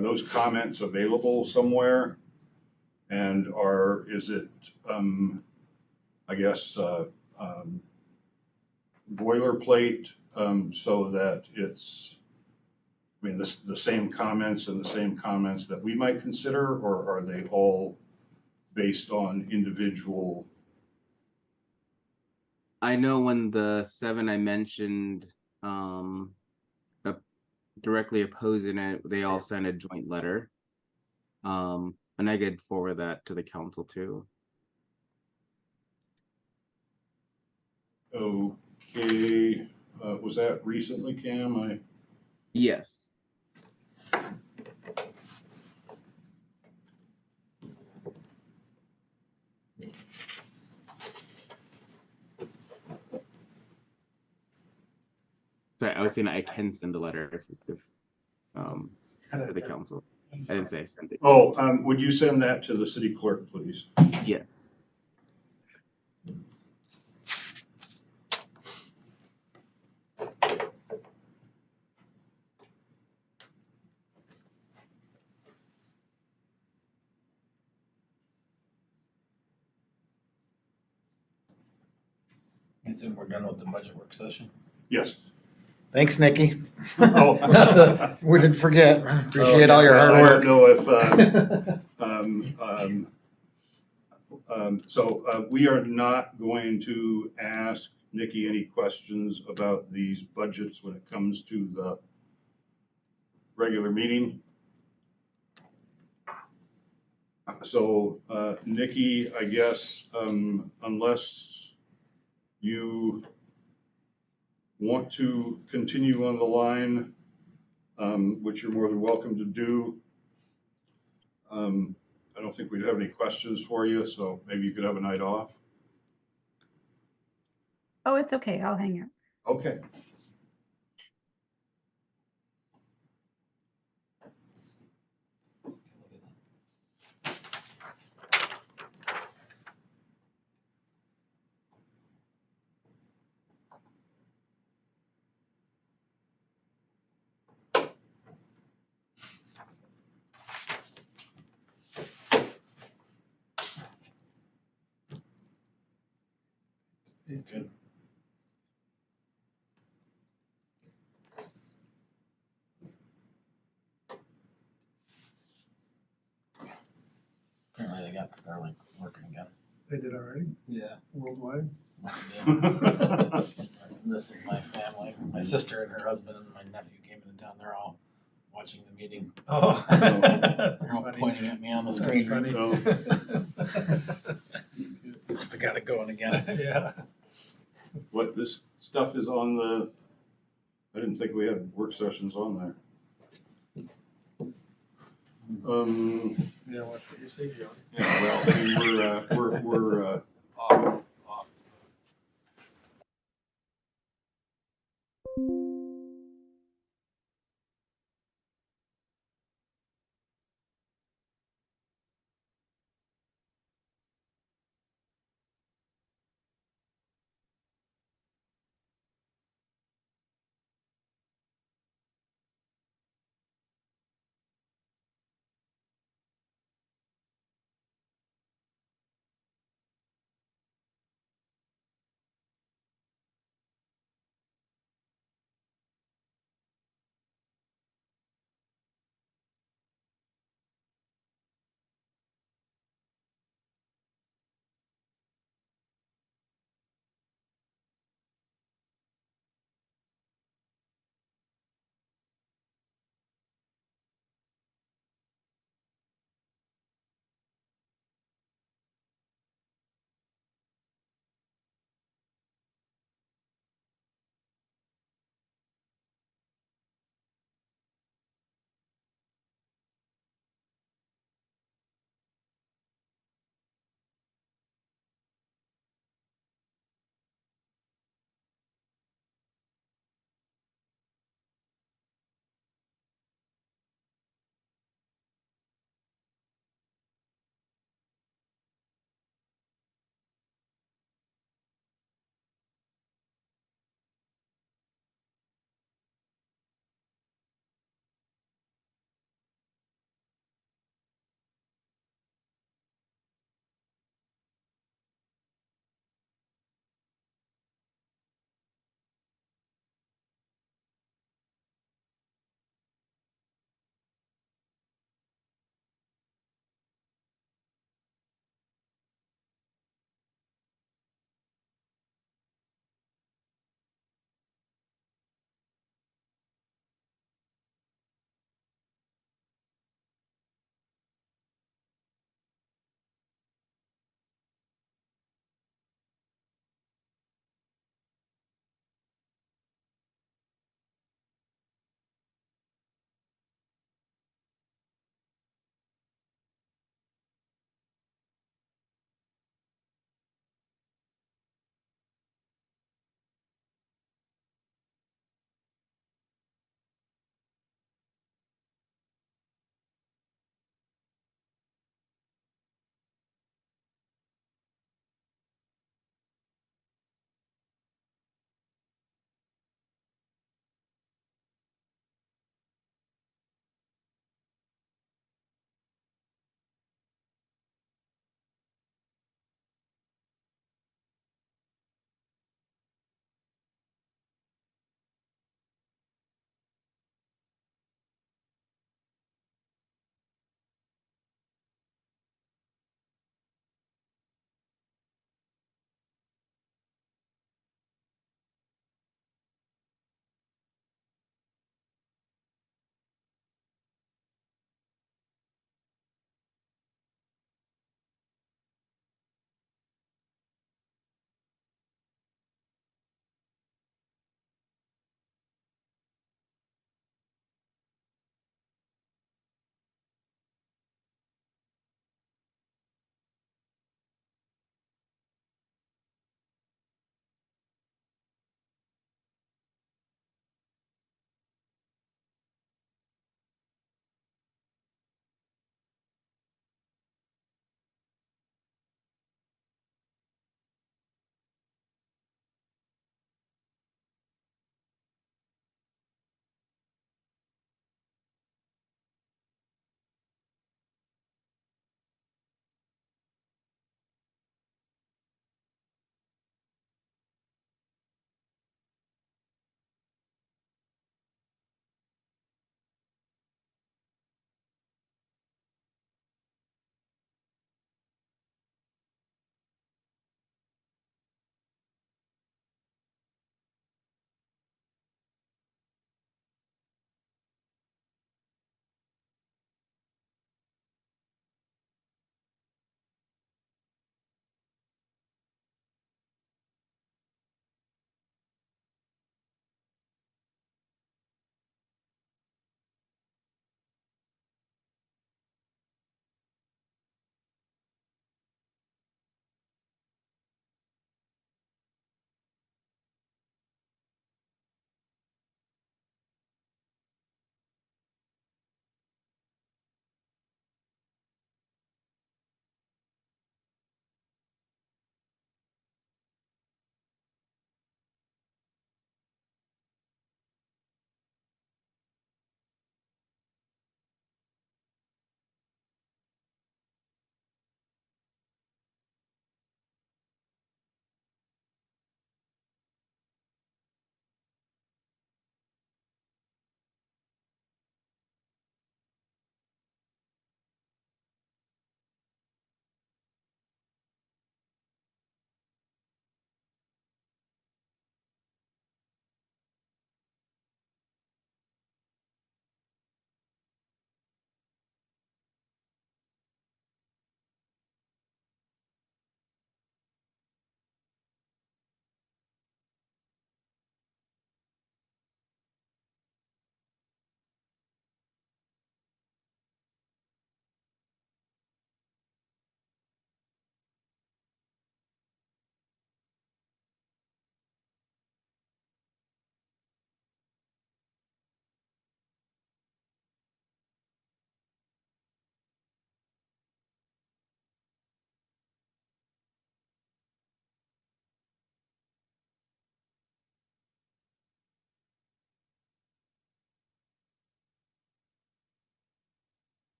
those comments available somewhere? And is it, I guess, boilerplate, so that it's, I mean, the same comments and the same comments that we might consider, or are they all based on individual? I know when the 7 I mentioned directly opposing it, they all sent a joint letter. And I could forward that to the council too. Okay, was that recently, Cam? Yes. Sorry, I was saying I can send a letter if to the council. I didn't say I sent it. Oh, would you send that to the city clerk, please? Yes. I assume we're done with the budget work session. Yes. Thanks, Nikki. Oh. We didn't forget. Appreciate all your hard I work. don't know if, so we are not going to ask Nikki any questions about these budgets when it comes to the regular meeting. So, Nikki, I guess, unless you want to continue on the line, which you're more than welcome to do. I don't think we'd have any questions for you, so maybe you could have a night off. Oh, it's okay. I'll hang out. Okay. He's good. Apparently they got Starlink working again. They did already, Yeah. worldwide. This is my family. My sister and her husband and my nephew came into town. They're all watching the meeting. Oh. They're all pointing at me on the screen. That's funny. Must have got it going again. Yeah. What, this stuff is on the, I didn't think we had work sessions on there. Yeah, watch what you say, Joe. Yeah, well, I mean, we're off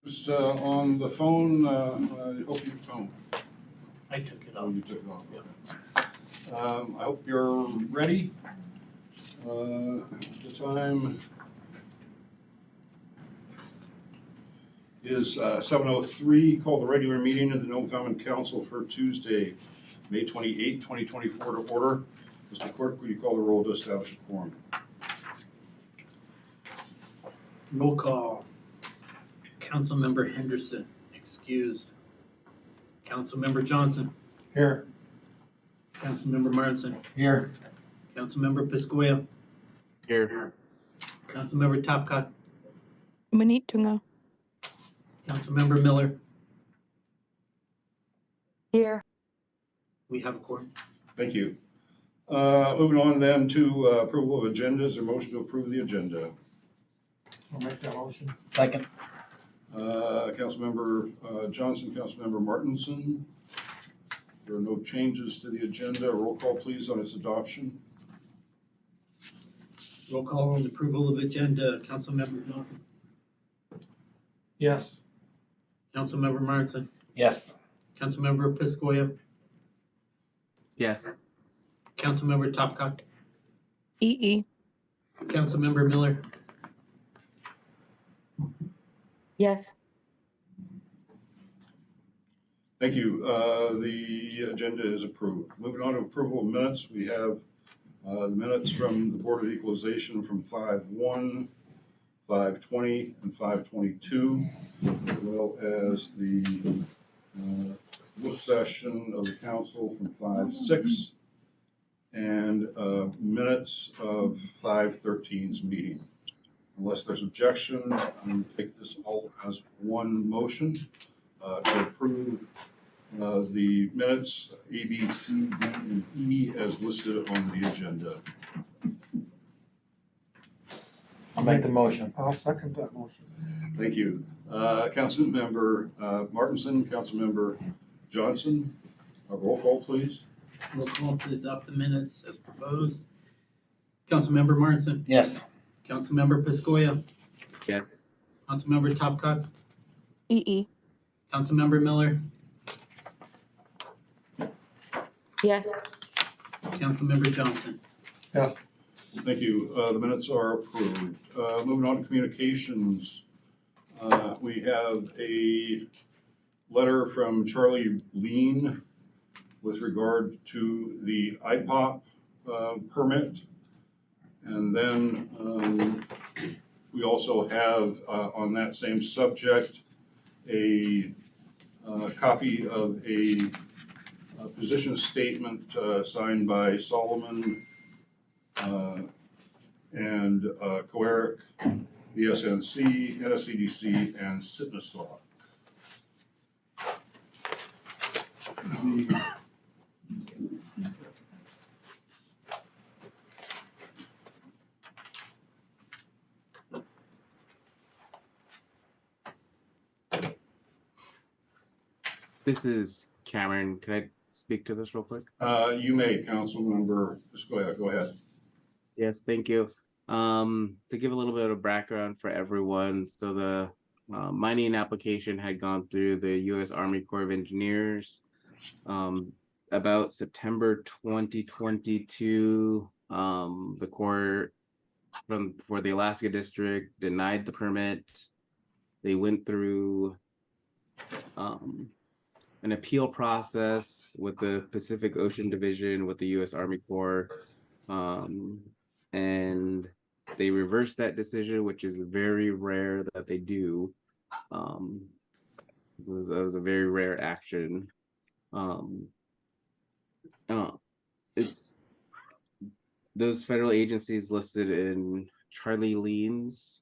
Just on the phone, I hope you, I took it oh, off. you took it off. Okay. I hope you're ready. The time is 7:03. Call the regular meeting of the Nome Common Council for Tuesday, May 28, 2024 to order. Mr. Clerk, will you call the roll to establish a quorum? Roll call. Councilmember Henderson, excused. Councilmember Johnson, Here. Councilmember Martinson, Here. Councilmember Piscoya, Here. Councilmember Topcott, Manit Tunga. Councilmember Miller. Here. We have a quorum. Thank you. Moving on then to approval of agendas, or motion to approve the agenda. I'll make that motion. Second. Councilmember Johnson, Councilmember Martinson. There are no changes to the agenda. Roll call, please, on its adoption. Roll call on approval of agenda. Councilmember Johnson, Yes. Councilmember Martinson, Yes. Councilmember Piscoya, Yes. Councilmember Topcott, EE. Councilmember Miller. Yes. Thank you. The agenda is approved. Moving on to approval of minutes, we have the minutes from the Board of Equalization from 5/1, 5/20, and 5/22, as well as the work session of the council from 5/6, and minutes of 5/13's meeting. Unless there's objection, I'm going to take this all as one motion to approve the minutes A, B, C, D, and E as listed on the agenda. I'll make the motion. I'll second that motion. Thank you. Councilmember Martinson, Councilmember Johnson, a roll call, please. Roll call to adopt the minutes as proposed. Councilmember Martinson, Yes. Councilmember Piscoya, Yes. Councilmember Topcott, EE. Councilmember Miller, Yes. Councilmember Johnson. Yes. Thank you. The minutes are approved. Moving on to communications, we have a letter from Charlie Lean with regard to the IPOP permit. And then we also have on that same subject a copy of a position statement signed by Solomon and Coeric, BSNC, NSCDC, and Sitnasaw. This is Cameron. Can I speak to this real quick? You may, Councilmember Piscoya, go ahead. Yes, thank you. To give a little bit of background for everyone, so the mining application had gone through the U.S. Army Corps of Engineers about September 2022. The Corps for the Alaska District denied the permit. They went through an appeal process with the Pacific Ocean Division with the U.S. Army Corps, and they reversed that decision, which is very rare that they do. It was a very rare action. It's those federal agencies listed in Charlie Lean's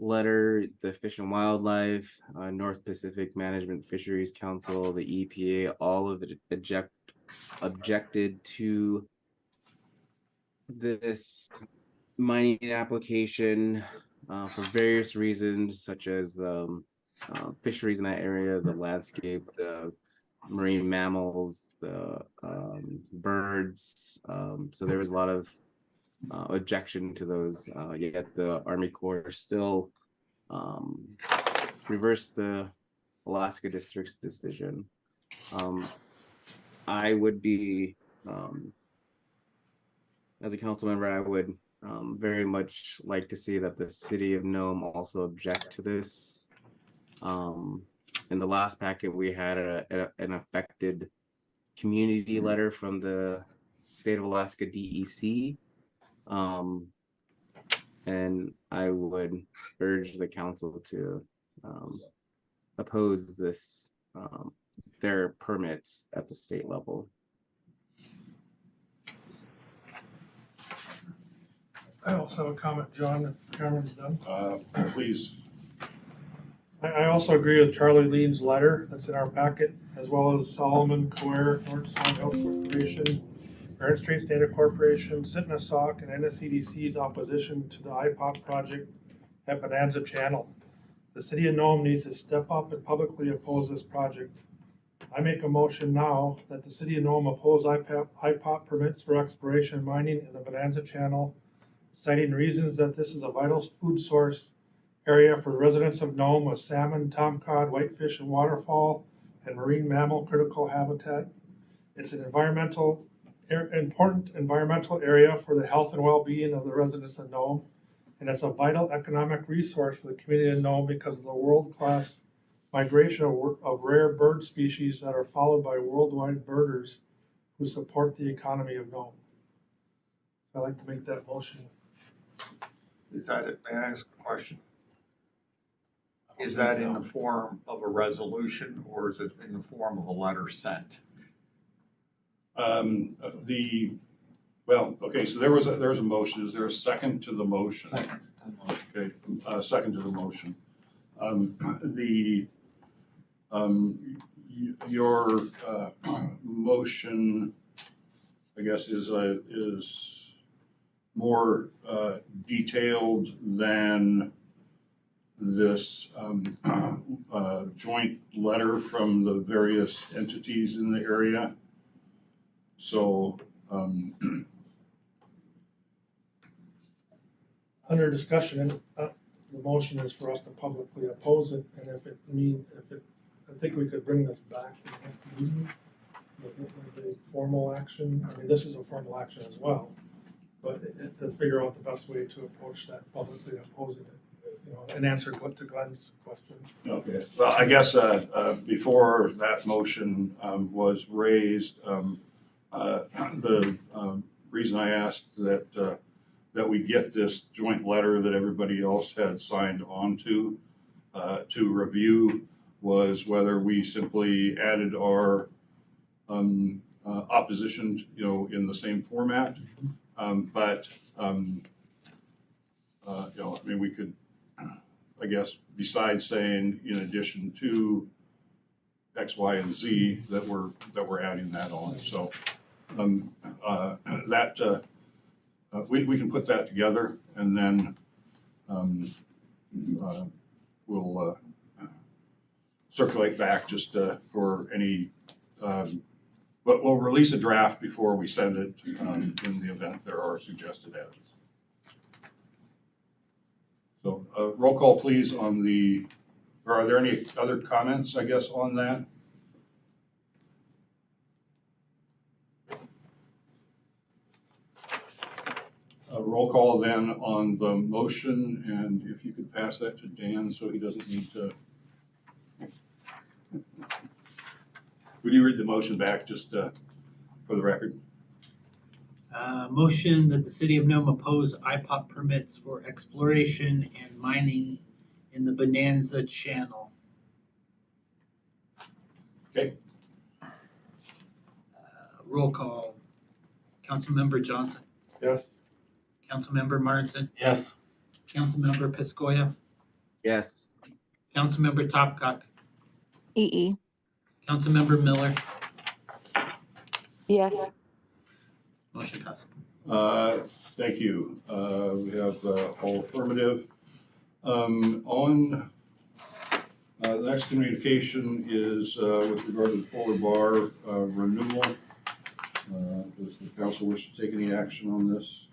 letter, the Fish and Wildlife, North Pacific Management Fisheries Council, the EPA, all of it objected to this mining application for various reasons, such as fisheries in that area, the landscape, the marine mammals, the birds. So there was a lot of objection to those, yet the Army Corps still reverse the Alaska District's decision. I would be, as a council member, I would very much like to see that the city of Nome also object to this. In the last packet, we had an affected community letter from the state of Alaska DEC. And I would urge the council to oppose this, their permits at the state level. I also have a comment, John, if Cameron's done. Please. I also agree with Charlie Lean's letter that's in our packet, as well as Solomon Coer, North Sound Health Corporation, Barron Straits Data Corporation, Sitnasock, and NSCDC's opposition to the IPOP project at Bonanza Channel. The city of Nome needs to step up and publicly oppose this project. I make a motion now that the city of Nome oppose IPOP permits for exploration and mining in the Bonanza Channel, citing reasons that this is a vital food source area for the residents of Nome with salmon, tomcod, whitefish, and waterfowl, and marine mammal critical habitat. It's an important environmental area for the health and well-being of the residents of Nome, and it's a vital economic resource for the community of Nome because of the world-class migration of rare bird species that are followed by worldwide birders who support the economy of Nome. So I'd like to make that motion. Is that it? May I ask a question? Is that in the form of a resolution or is it in the form of a letter sent? Okay, so there was a motion. Is there a second to the motion? Second. Okay, second to the motion. Your motion, I guess, is more detailed than this joint letter from the various entities in the area. So, Under discussion, the motion is for us to publicly oppose it, and I think we could bring this back to the next meeting with a formal action. I mean, this is a formal action as well, but to figure out the best way to approach that publicly opposing it, and answer to Glenn's question. okay, well, I guess before that motion was raised, the reason I asked that we get this joint letter that everybody else had signed on to review was whether we simply added our opposition, in the same format. We could, I guess, besides saying in addition to X, Y, and Z, that we're adding that on. So we can put that together, and then we'll circulate back just for any. But we'll release a draft before we send it in the event there are suggested edits. So roll call, please, on the. Or are there any other comments, I guess, on that? Roll call then on the motion, and if you could pass that to Dan so he doesn't need to. Would you read the motion back just for the record? Motion that the city of Nome oppose IPOP permits for exploration and mining in the Bonanza Channel. Okay. Roll call. Councilmember Johnson. Yes. Councilmember Martinson. Yes. Councilmember Piscoya. Yes. Councilmember Topcock. EE. Councilmember Miller. Yes. Motion passed. Thank you. We have all affirmative. On the next communication is with regard to the Polar Bar renewal. Does the council wish to take any action on this?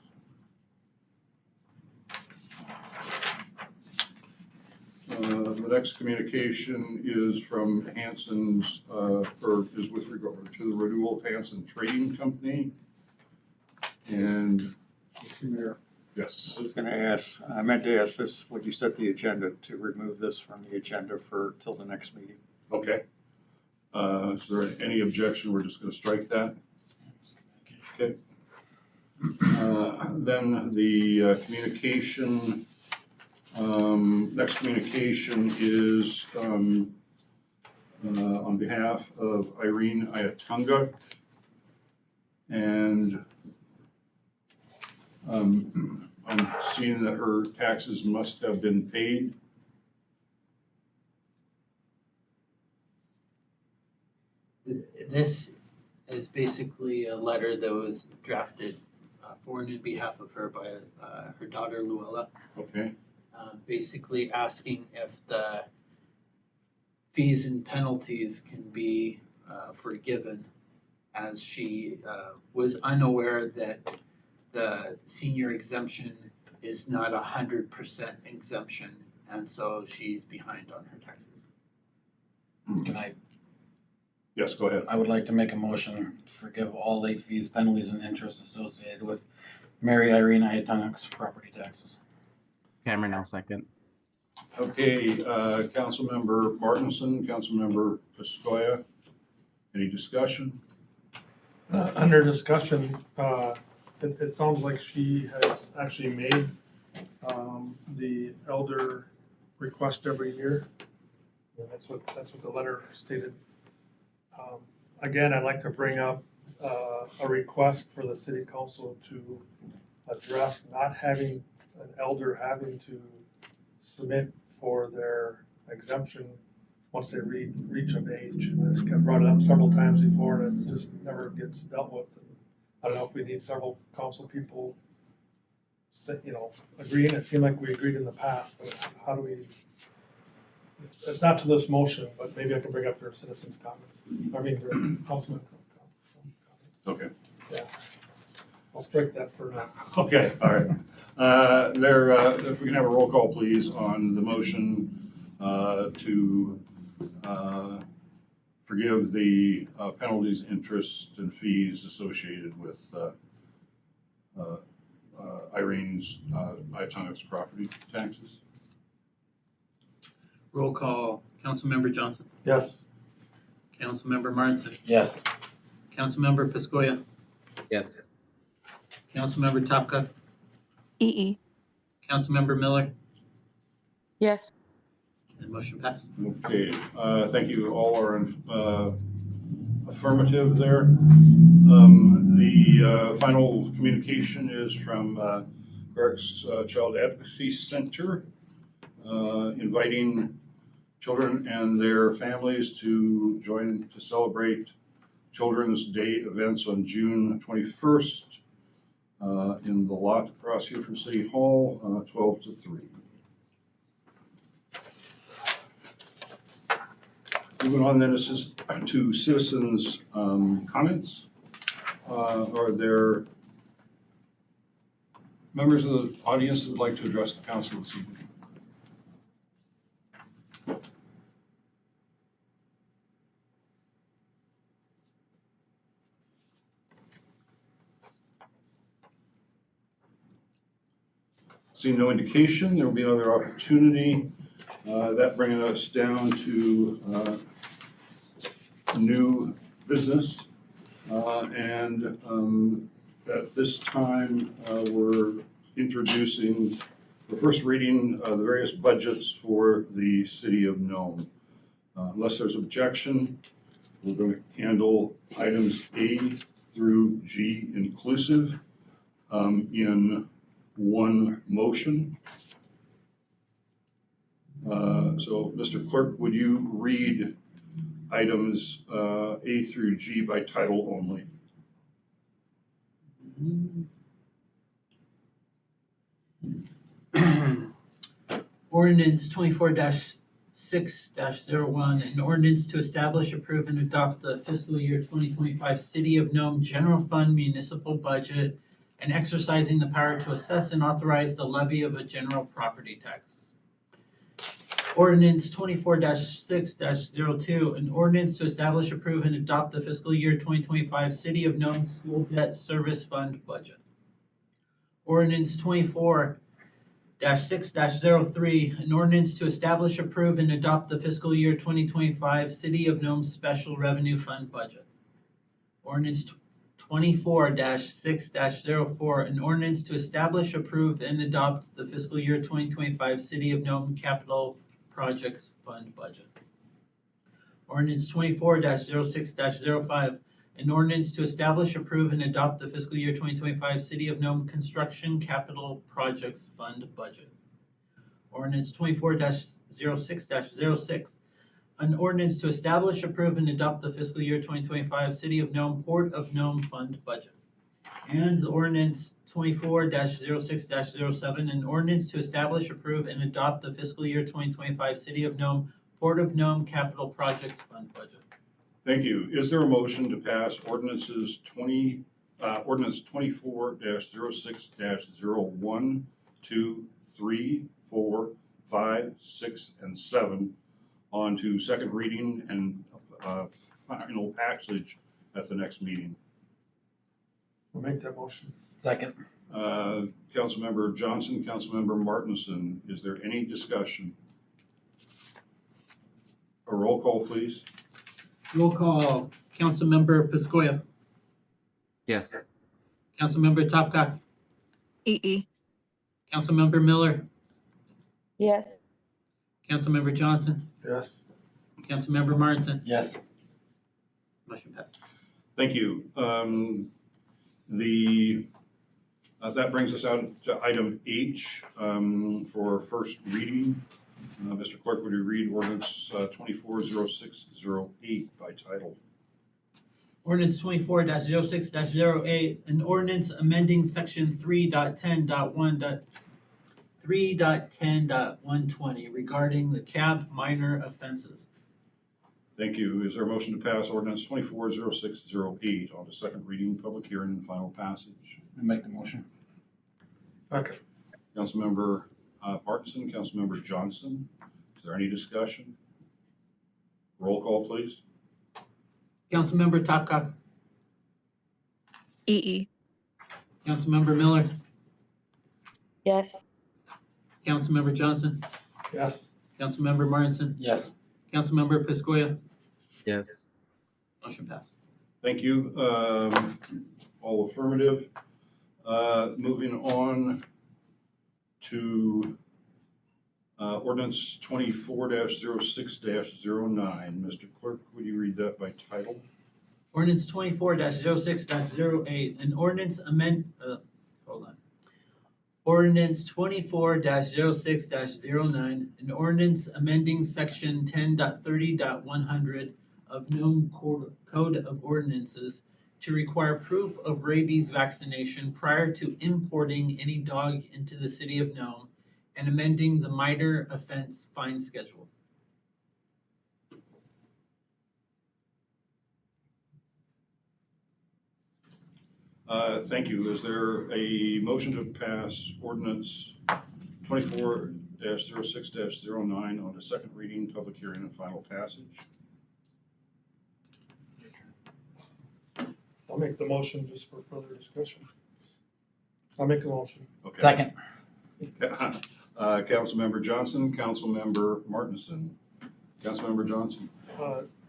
The next communication is from Hanson's, or is with regard to the renewal of Hanson Trading Company. And, Mr. Mayor, yes, I was gonna ask, I meant to ask this when you set the agenda, to remove this from the agenda for, till the next meeting. okay. Is there any objection? We're just gonna strike that. Okay. Then the communication, next communication is on behalf of Irene Ayatunga. And I'm seeing that her taxes must have been paid. This is basically a letter that was drafted for and in behalf of her by her daughter Luella, Okay, basically asking if the fees and penalties can be forgiven, as she was unaware that the senior exemption is not 100% exemption, and so she's behind on her taxes. Can I, yes, go ahead. I would like to make a motion to forgive all late fees, penalties, and interest associated with Mary Irene Ayatunga's property taxes. Cameron, I'll second. Okay, Councilmember Martinson, Councilmember Pistoia, any discussion? Under discussion, it sounds like she has actually made the elder request every year. And that's what the letter stated. Again, I'd like to bring up a request for the city council to address not having an elder having to submit for their exemption once they reach of age. I think I've brought it up several times before, and it just never gets dealt with. And I don't know if we need several council people, agreeing. It seemed like we agreed in the past, but how do we? It's not to this motion, but maybe I can bring up their citizens' comments. I mean, their councilman comments. Okay. Yeah. I'll strike that for now. Okay, all right. If we can have a roll call, please, on the motion to forgive the penalties, interest, and fees associated with Irene's Ayatunga's property taxes. Roll call, Councilmember Johnson, Yes. Councilmember Martinson, Yes. Councilmember Piscoya, Yes. Councilmember Topka, EE. Councilmember Miller, Yes. and motion passed. Okay, thank you. All are affirmative there. The final communication is from Greg's Child Advocacy Center, inviting children and their families to join to celebrate Children's Day events on June 21st in the lot across here from City Hall, 12 to 3. Moving on then, this is to citizens' comments. Are there members of the audience that would like to address the council this evening? Seeing no indication, there will be another opportunity. That bringing us down to new business. And at this time, we're introducing the first reading of the various budgets for the city of Nome. Unless there's objection, we're going to handle items A through G inclusive in one motion. So, Mr. Clerk, would you read items A through G by title only? Ordinance 24-6-01, an ordinance to establish, approve, and adopt the fiscal year 2025 City of Nome General Fund municipal budget and exercising the power to assess and authorize the levy of a general property tax. Ordinance 24-6-02, an ordinance to establish, approve, and adopt the fiscal year 2025 City of Nome School Debt Service Fund budget. Ordinance 24-6-03, an ordinance to establish, approve, and adopt the fiscal year 2025 City of Nome Special Revenue Fund budget. Ordinance 24-6-04, an ordinance to establish, approve, and adopt the fiscal year 2025 City of Nome Capital Projects Fund budget. Ordinance 24-06-05, an ordinance to establish, approve, and adopt the fiscal year 2025 City of Nome Construction Capital Projects Fund budget. Ordinance 24-06-06, an ordinance to establish, approve, and adopt the fiscal year 2025 City of Nome Port of Nome Fund budget. And the ordinance 24-06-07, an ordinance to establish, approve, and adopt the fiscal year 2025 City of Nome Port of Nome Capital Projects Fund budget. Thank you. Is there a motion to pass ordinance 24-06-01, 2, 3, 4, 5, 6, and 7 on to second reading and final passage at the next meeting? I'll make that motion. Second. Councilmember Johnson, Councilmember Martinson, is there any discussion? A roll call, please. Roll call. Councilmember Piscoya. Yes. Councilmember Topcock. EE. Councilmember Miller. Yes. Councilmember Johnson. Yes. Councilmember Martinson. Yes. Motion passed. Thank you. That brings us out to item H for first reading. Mr. Clerk, would you read ordinance 24-06-08 by title? Ordinance 24-06-08, an ordinance amending section 3.10.1.3.10.120 regarding the cab minor offenses. Thank you. Is there a motion to pass ordinance 24-06-08 on to second reading, public hearing, and final passage? I make the motion. Second. Councilmember Martinson, Councilmember Johnson, is there any discussion? Roll call, please. Councilmember Topcock. EE. Councilmember Miller. Yes. Councilmember Johnson. Yes. Councilmember Martinson. Yes. Councilmember Piscoya. Yes. Motion passed. Thank you. All affirmative. Moving on to ordinance 24-06-09. Mr. Clerk, would you read that by title? Ordinance 24-06-08, an ordinance Ordinance 24-06-09, an ordinance amending section 10.30.100 of Nome Code of Ordinances to require proof of rabies vaccination prior to importing any dog into the city of Nome and amending the minor offense fine schedule. Thank you. Is there a motion to pass ordinance 24-06-09 on to second reading, public hearing, and final passage? I'll make the motion just for further discussion. I'll make a motion. Okay. Second. Councilmember Johnson, Councilmember Martinson. Councilmember Johnson.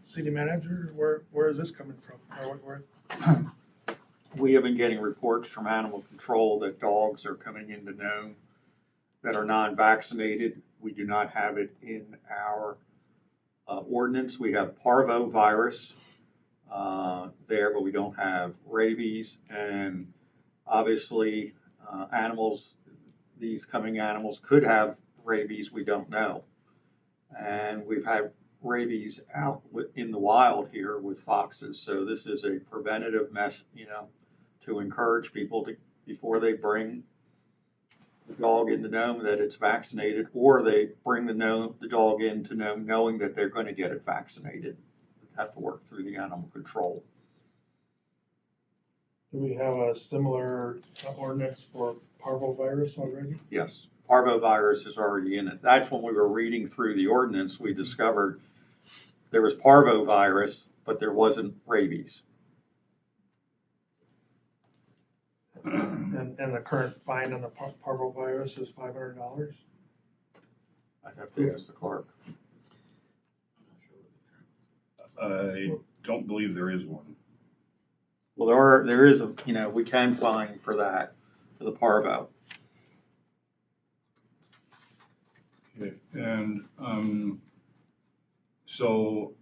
City manager, where is this coming from? Where? We have been getting reports from animal control that dogs are coming into Nome that are non-vaccinated. We do not have it in our ordinance. We have parvovirus there, but we don't have rabies. And obviously, these coming animals could have rabies. We don't know. And we've had rabies out in the wild here with foxes. So this is a preventative to encourage people to, before they bring the dog into Nome, that it's vaccinated, or they bring the dog into Nome knowing that they're going to get it vaccinated. They have to work through the animal control. Do we have a similar ordinance for parvovirus already? Yes, parvovirus is already in it. That's when we were reading through the ordinance, we discovered there was parvovirus, but there wasn't rabies. And the current fine on the parvovirus is $500? I have to ask the clerk. I don't believe there is one. Well, there is a, we can fine for that, for the parvo. Okay, and, so,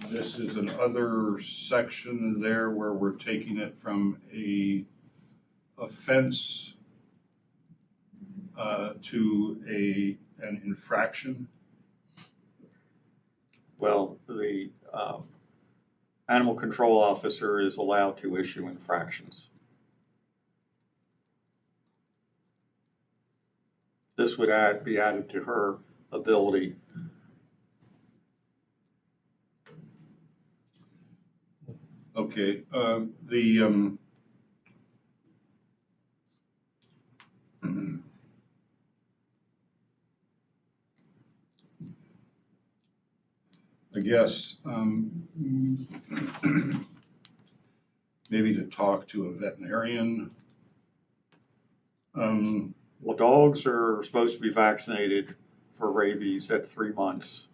this is another section there where we're taking it from a offense to an infraction. Well, the animal control officer is allowed to issue infractions. This would be added to her ability. Okay, I guess, maybe to talk to a veterinarian. Well, dogs are supposed to be vaccinated for rabies at 3 months.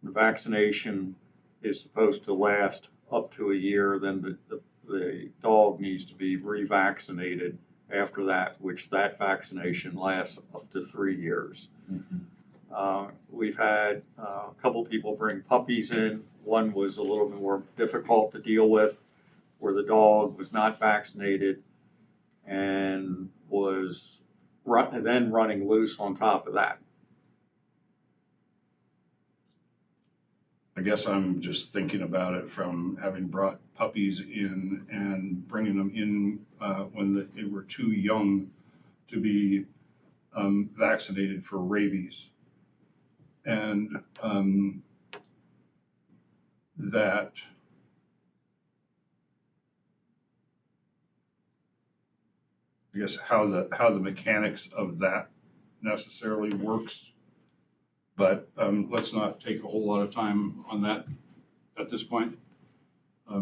The vaccination is supposed to last up to a year, then the dog needs to be revaccinated after that, which that vaccination lasts up to 3 years. We've had a couple people bring puppies in. One was a little bit more difficult to deal with, where the dog was not vaccinated and was then running loose on top of that. I guess I'm just thinking about it from having brought puppies in and bringing them in when they were too young to be vaccinated for rabies. And that I guess how the mechanics of that necessarily works. But let's not take a whole lot of time on that at this point. I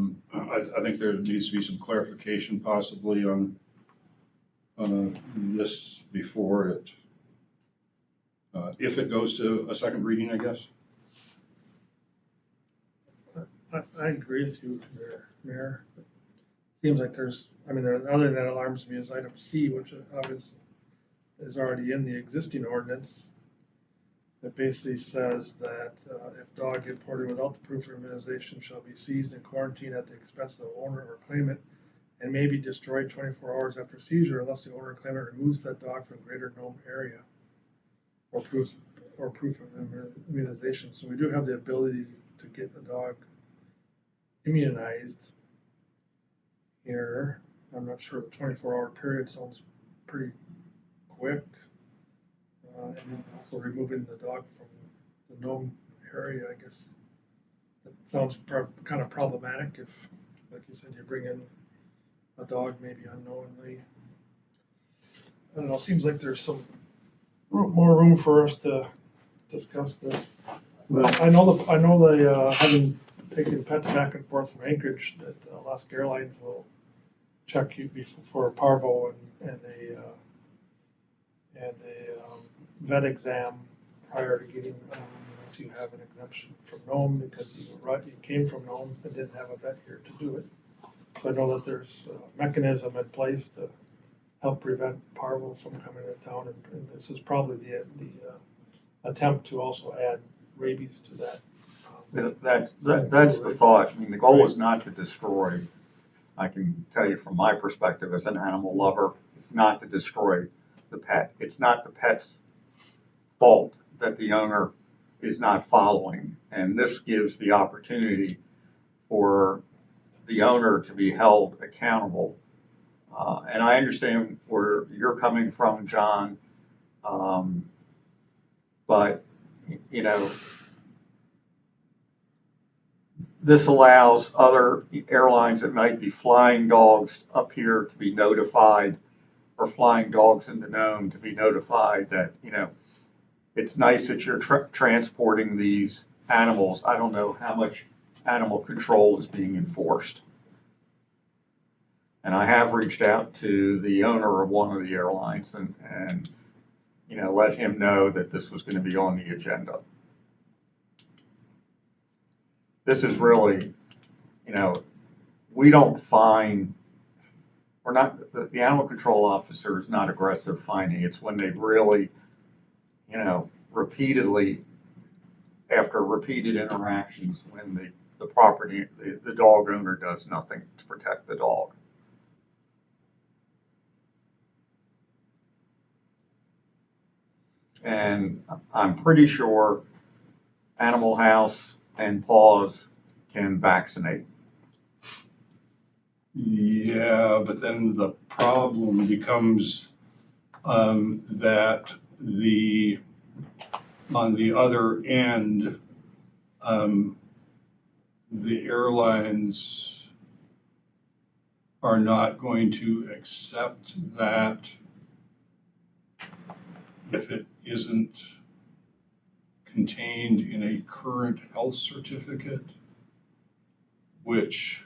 think there needs to be some clarification possibly on this before it, if it goes to a second reading, I guess. I agree with you, Mayor. Seems like there's, the other thing that alarms me is item C, which obviously is already in the existing ordinance. It basically says that if dog imported without the proof of immunization shall be seized and quarantined at the expense of the owner or claimant and may be destroyed 24 hours after seizure unless the owner or claimant removes that dog from greater Nome area or proof of immunization. So we do have the ability to get the dog immunized here. I'm not sure the 24-hour period sounds pretty quick. And also removing the dog from the Nome area, I guess that sounds kind of problematic if, like you said, you bring in a dog maybe unknowingly. I don't know, seems like there's some more room for us to discuss this. I know the having taken pets back and forth from Anchorage, that Alaska Airlines will check you for a parvo and a vet exam prior to getting, unless you have an exemption from Nome because you came from Nome and didn't have a vet here to do it. So I know that there's a mechanism in place to help prevent parvos from coming into town, and this is probably the attempt to also add rabies to that. That's the thought. The goal is not to destroy. I can tell you from my perspective as an animal lover, it's not to destroy the pet. It's not the pet's fault that the owner is not following. And this gives the opportunity for the owner to be held accountable. And I understand where you're coming from, John. But, this allows other airlines that might be flying dogs up here to be notified, or flying dogs in the Nome to be notified that, it's nice that you're transporting these animals. I don't know how much animal control is being enforced. And I have reached out to the owner of one of the airlines and let him know that this was going to be on the agenda. This is really, we don't fine, we're not, the animal control officer is not aggressive fining. It's when they really, repeatedly, after repeated interactions, when the property, the dog owner does nothing to protect the dog. And I'm pretty sure Animal House and Paws can vaccinate. Yeah, but then the problem becomes that on the other end, the airlines are not going to accept that if it isn't contained in a current health certificate, which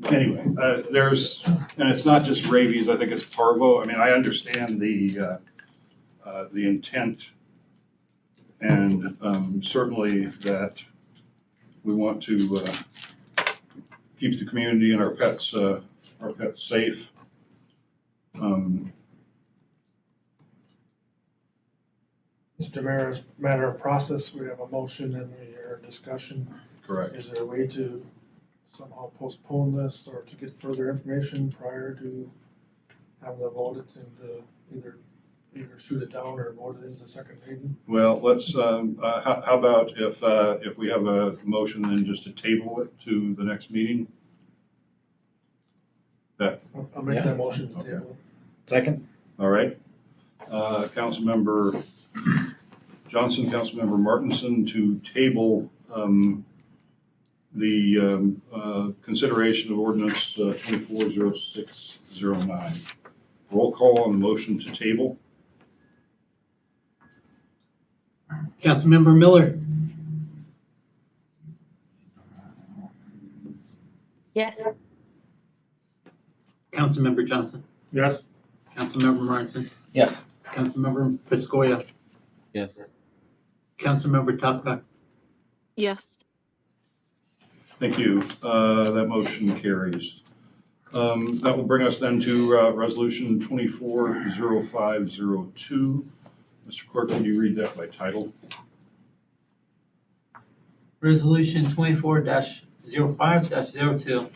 there's, and it's not just rabies, I think it's parvo. I mean, I understand the intent, and certainly that we want to keep the community and our pets safe. Mr. Mayor, as a matter of process, we have a motion and we are in discussion. Correct. Is there a way to somehow postpone this or to get further information prior to having the vote it and either shoot it down or vote it into second reading? Well, let's, how about if we have a motion then just to table it to the next meeting? I'll make that motion to Okay. table. Second? All right. Councilmember Johnson, Councilmember Martinson to table the consideration of ordinance 240609. Roll call on the motion to table. Councilmember Miller, Yes. Councilmember Johnson, Yes. Councilmember Martinson, Yes. Councilmember Piscoya, Yes. Councilmember Topka. Yes. Thank you. That motion carries. That will bring us then to resolution 240502. Mr. Clerk, can you read that by title? Resolution 24-05-02.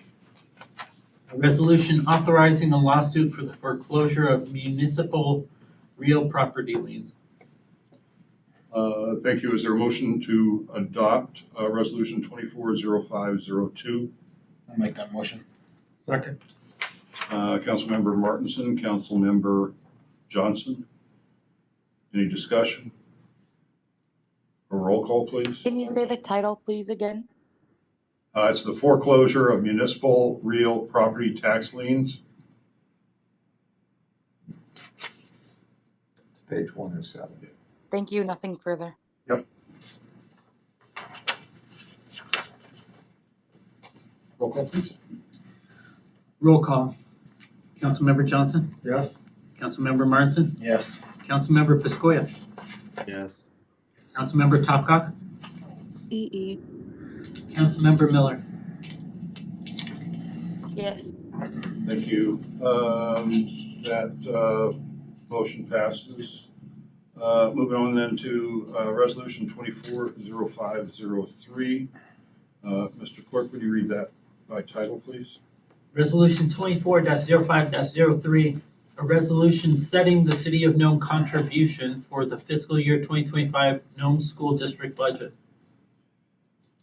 A resolution authorizing a lawsuit for the foreclosure of municipal real property liens. Thank you. Is there a motion to adopt resolution 240502? I'll make that motion. Second. Councilmember Martinson, Councilmember Johnson. Any discussion? A roll call, please. Can you say the title, please, again? It's the foreclosure of municipal real property tax liens. It's page 107. Thank you, nothing further. Roll call, please. Roll call. Councilmember Johnson, Yes. Councilmember Martinson, Yes. Councilmember Piscoya, Yes. Councilmember Topka, EE. Councilmember Miller. Yes. Thank you. That motion passes. Moving on then to resolution 240503. Mr. Clerk, would you read that by title, please? Resolution 24-05-03, a resolution setting the City of Nome contribution for the fiscal year 2025 Nome School District budget.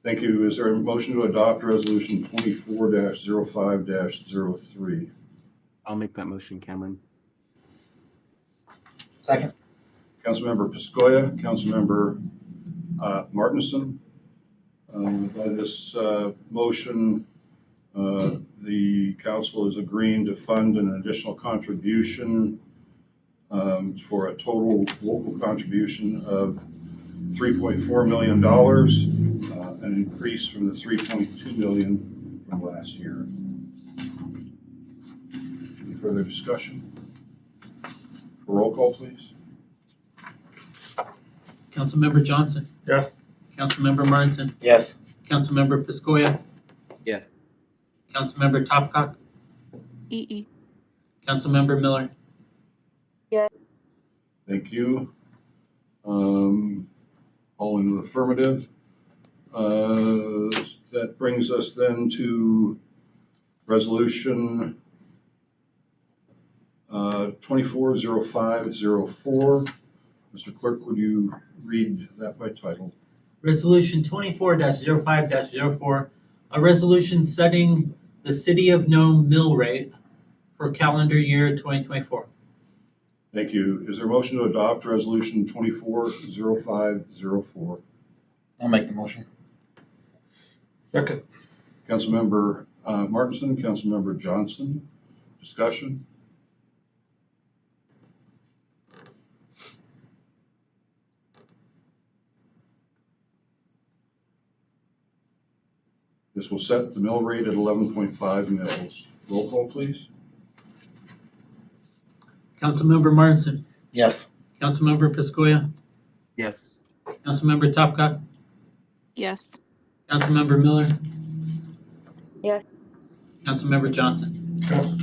Thank you. Is there a motion to adopt resolution 24-05-03? I'll make that motion, Cameron. Second? Councilmember Piscoya, Councilmember Martinson. By this motion, the council is agreeing to fund an additional contribution for a total local contribution of $3.4 million, an increase from the $3.2 million from last year. Any further discussion? Roll call, please. Councilmember Johnson, Yes. Councilmember Martinson, Yes. Councilmember Piscoya, Yes. Councilmember Topcock, EE. Councilmember Miller. Thank you. All in the affirmative. That brings us then to resolution 240504. Mr. Clerk, would you read that by title? Resolution 24-05-04, a resolution setting the City of Nome mill rate for calendar year 2024. Thank you. Is there a motion to adopt resolution 240504? I'll make the motion. Second. Councilmember Martinson, Councilmember Johnson. Discussion? This will set the mill rate at 11.5 mils. Roll call, please. Councilmember Martinson, Yes. Councilmember Piscoya, Yes. Councilmember Topcock, Yes. Councilmember Miller. Yes. Councilmember Johnson. Yes.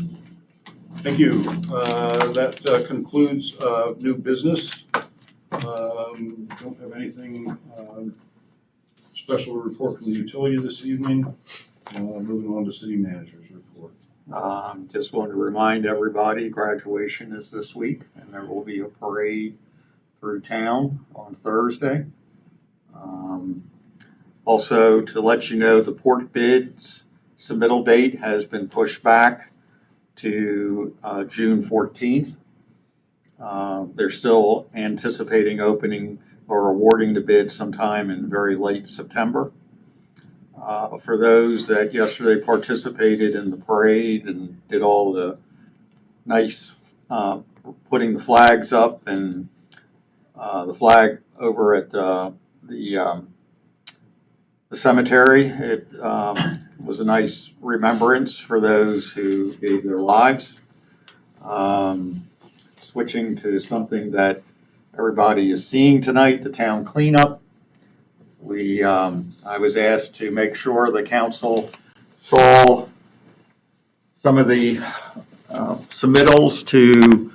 Thank you. That concludes new business. Don't have anything special to report from the utility this evening. Moving on to city manager's report. Just wanted to remind everybody, graduation is this week, and there will be a parade through town on Thursday. Also, to let you know, the port bids submittal date has been pushed back to June 14th. They're still anticipating opening or awarding the bid sometime in very late September. For those that yesterday participated in the parade and did all the nice putting the flags up and the flag over at the cemetery, it was a nice remembrance for those who gave their lives. Switching to something that everybody is seeing tonight, the town cleanup. I was asked to make sure the council saw some of the submittals to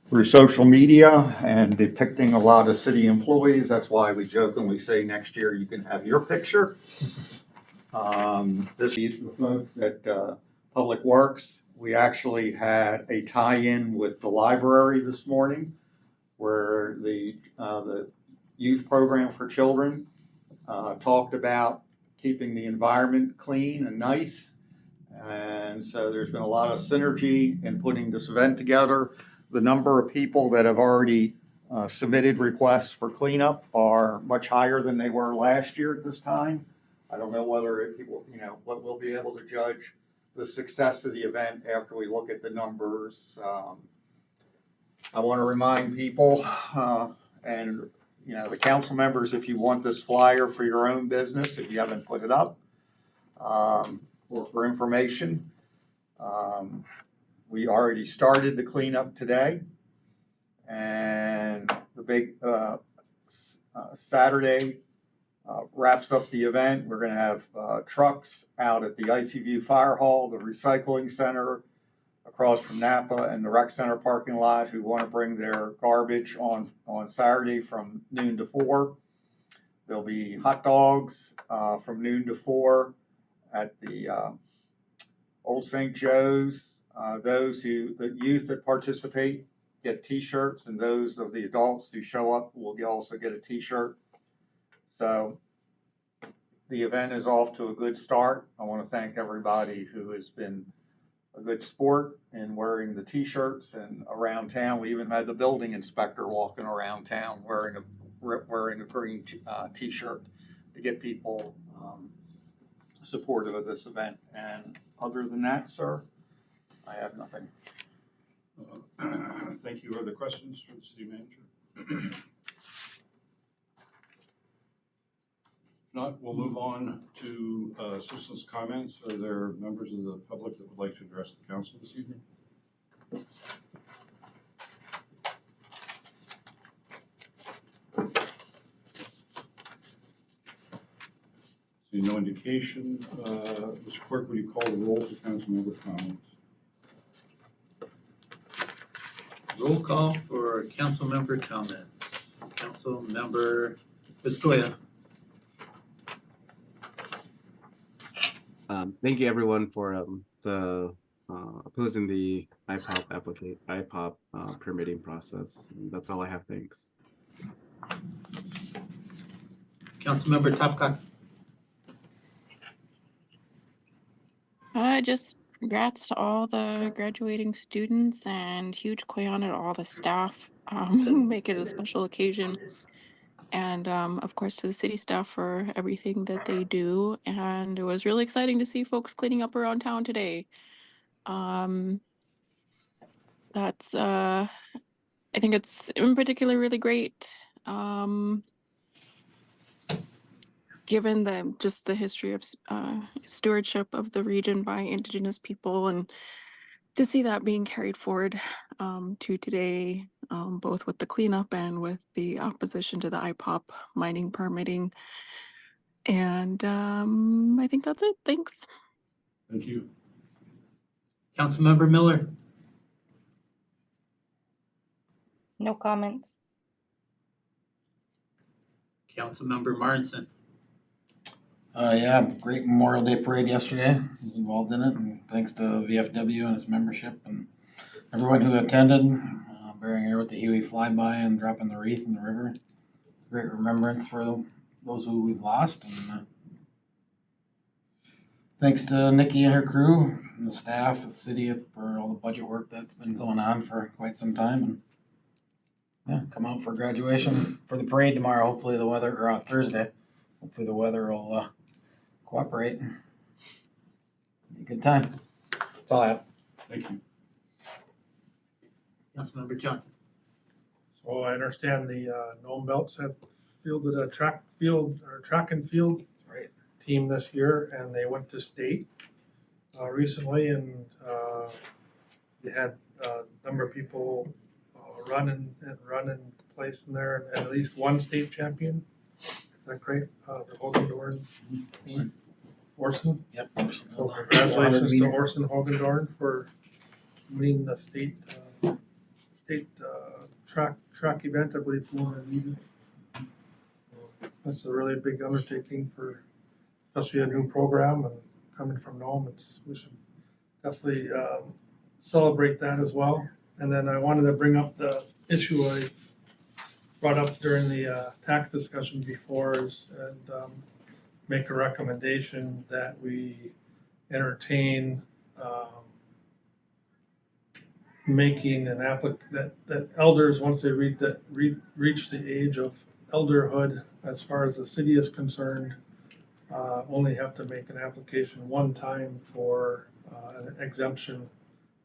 through social media and depicting a lot of city employees. That's why we jokingly say next year you can have your picture. This is the folks at Public Works. We actually had a tie-in with the library this morning, where the youth program for children talked about keeping the environment clean and nice. And so there's been a lot of synergy in putting this event together. The number of people that have already submitted requests for cleanup are much higher than they were last year at this time. I don't know whether it will, what we'll be able to judge the success of the event after we look at the numbers. I want to remind people and the council members, if you want this flyer for your own business, if you haven't put it up, or for information, we already started the cleanup today, and the big Saturday wraps up the event. We're going to have trucks out at the Icy View Fire Hall, the recycling center across from Napa, and the rec center parking lot who want to bring their garbage on Saturday from noon to 4. There'll be hot dogs from noon to 4 at the Old St. Joe's. The youth that participate get t-shirts, and those of the adults who show up will also get a t-shirt. So the event is off to a good start. I want to thank everybody who has been a good sport in wearing the t-shirts and around town. We even had the building inspector walking around town wearing a green t-shirt to get people supportive of this event. And other than that, sir, I have nothing. Thank you. Other questions for the city manager? If not, we'll move on to citizens' comments. Are there members of the public that would like to address the council this evening? See no indication. Mr. Clerk, will you call the roll for council member comments? Roll call for council member comments. Council member Pistoia. Thank you everyone for opposing the IPOP permitting process. That's all I have. Thanks. Council member Topcock. Just congrats to all the graduating students and huge koyana to all the staff who make it a special occasion. And of course to the city staff for everything that they do. And it was really exciting to see folks cleaning up around town today. That's I think it's in particular really great. Given the history of stewardship of the region by Indigenous people, and to see that being carried forward to today, both with the cleanup and with the opposition to the IPOP mining permitting. And I think that's it. Thanks. Thank you. Council member Miller. No comments. Council member Martinson. Yeah, great Memorial Day parade yesterday. I was involved in it, and thanks to VFW and its membership and everyone who attended, bearing air with the Huey flyby and dropping the wreath in the river. Great remembrance for those who we've lost, and thanks to Nikki and her crew and the staff of the city for all the budget work that's been going on for quite some time. And yeah, come out for graduation for the parade tomorrow. Hopefully the weather, or Thursday. Hopefully the weather will cooperate. Be a good time. That's all I have. Thank you. Council member Johnson. So I understand the Nome Belts have fielded a track and field That's right. team this year, and they went to state recently, and they had a number of people run in place in there, and at least one state champion. Is that great? The Hogendorn team. Orson. Yep. So congratulations to Orson Hogendorn for winning the state track event, I believe, for Eden. That's a really big undertaking for, especially a new program and coming from Nome. We should definitely celebrate that as well. And then I wanted to bring up the issue I brought up during the tax discussion before, and make a recommendation that we entertain making an that elders, once they reach the age of elderhood, as far as the city is concerned, only have to make an application one time for an exemption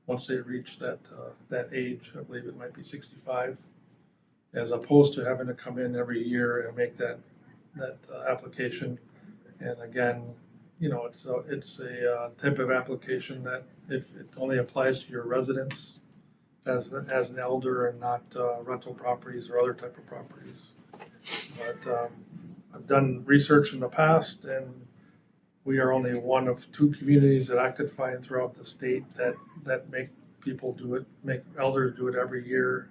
once they reach that age. I believe it might be 65, as opposed to having to come in every year and make that application. And again, it's a type of application that if it only applies to your residents as an elder and not rental properties or other type of properties. But I've done research in the past, and we are only one of two communities that I could find throughout the state that make people do it, make elders do it every year,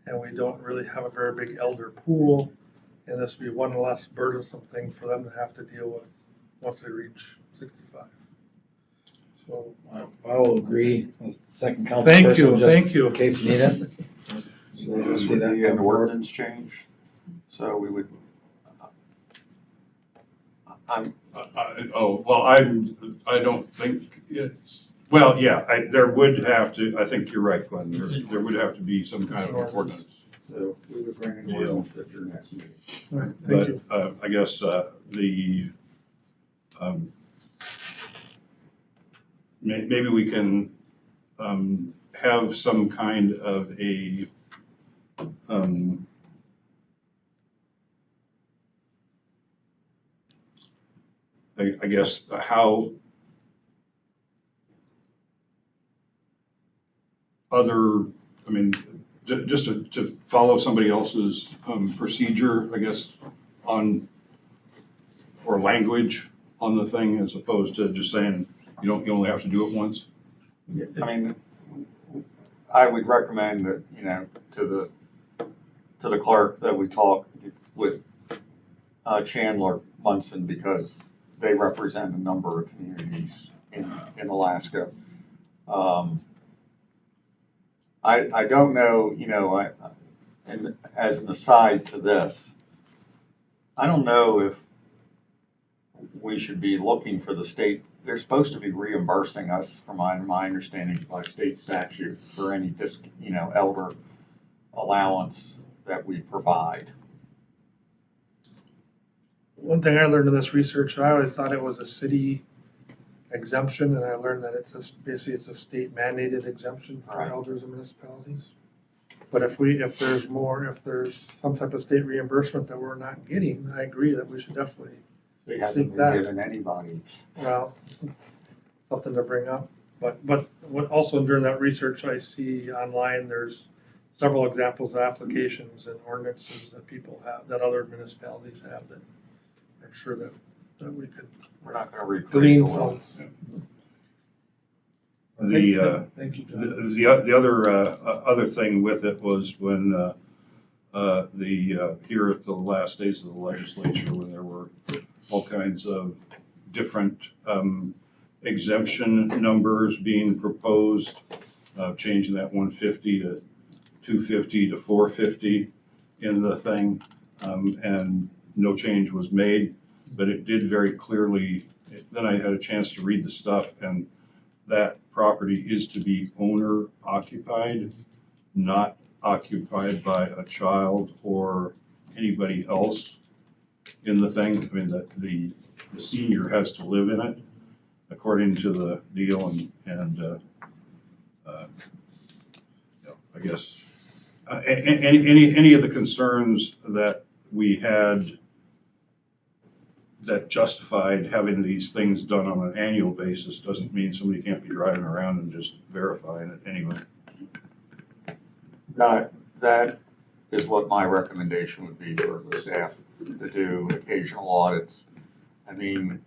and we don't really have a very big elder pool, and this would be one less burdensome thing for them to have to deal with once they reach 65. So I will agree as the second council Thank person, you, just thank you. in case you need it. Nice to This see would that be an come forward. ordinance change, so we would, I I don't think it's Well, yeah, there would have to, I think you're right, Glenn, there would have to be some kind of ordinance. So we would bring an Deal. ordinance at your next meeting. All right, thank you. But, I guess, maybe we can, have some kind of a, I guess, how other, I mean, just to follow somebody else's procedure, I guess, on, or language on the thing, as opposed to just saying, you only have to do it once. Yeah, I mean, I would recommend that, you know, to the clerk that we talk with Chandler Munson, because they represent a number of communities in Alaska. I don't know, you know, and as an aside to this, I don't know if we should be looking for the state. They're supposed to be reimbursing us, from my understanding, by state statute for any elder allowance that we provide. One thing I learned in this research, I always thought it was a city exemption, and I learned that basically it's a state mandated exemption for Right. elders and municipalities. But if there's some type of state reimbursement that we're not getting, I agree that we should definitely, They haven't Seek been that. given anybody. well, something to bring up. But what also during that research I see online, there's several examples of applications and ordinances that people have, that other municipalities have, that I'm sure that we could We're not gonna recreate glean the wheel. from. Thank you, John. The other thing with it was when, here at the last days of the legislature, when there were all kinds of different, exemption numbers being proposed, changing that 150 to 250 to 450 in the thing, and no change was made, but it did very clearly, then I had a chance to read the stuff, and that property is to be owner occupied, not occupied by a child or anybody else in the thing. I mean, the senior has to live in it according to the deal, and I guess any of the concerns that we had that justified having these things done on an annual basis doesn't mean somebody can't be driving around and just verifying it anyway. That is what my recommendation would be for the staff to do occasional audits. I mean,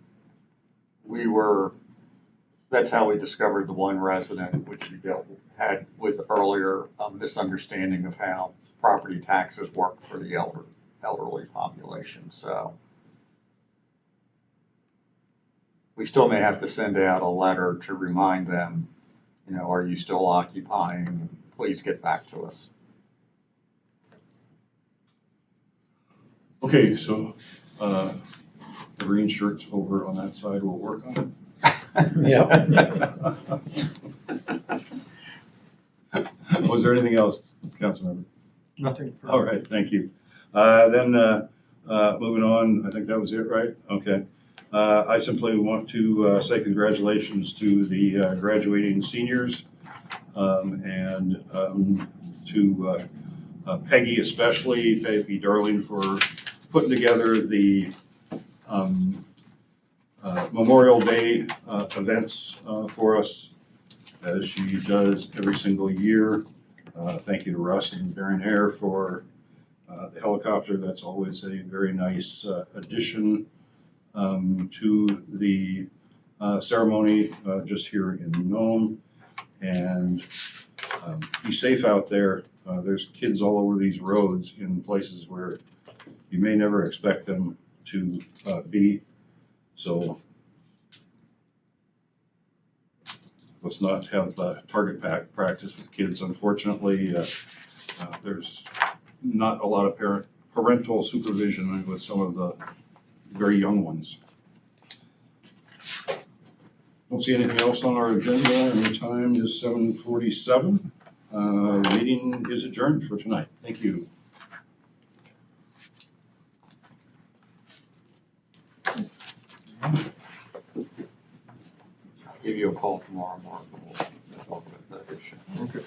that's how we discovered the one resident, which you had with earlier, misunderstanding of how property taxes work for the elderly population, so. We still may have to send out a letter to remind them, you know, are you still occupying? Please get back to us. Okay, so, the green shirts over on that side will work on it. Was there anything else, Councilmember? Nothing. All right, thank you. Then, moving on, I think that was it, right? Okay. I simply want to say congratulations to the graduating seniors, and to Peggy especially, Peggy Darling, for putting together the Memorial Day events for us, as she does every single year. Thank you to Russ and Baron Air for the helicopter. That's always a very nice addition to the ceremony just here in Nome. And be safe out there. There's kids all over these roads in places where you may never expect them to be. So let's not have target practice with kids. Unfortunately, there's not a lot of parental supervision with some of the very young ones. Don't see anything else on our agenda, and the time is 7:47. Meeting is adjourned for tonight. Thank you. I'll give you a call tomorrow, Mark, and we'll talk about that issue. Okay.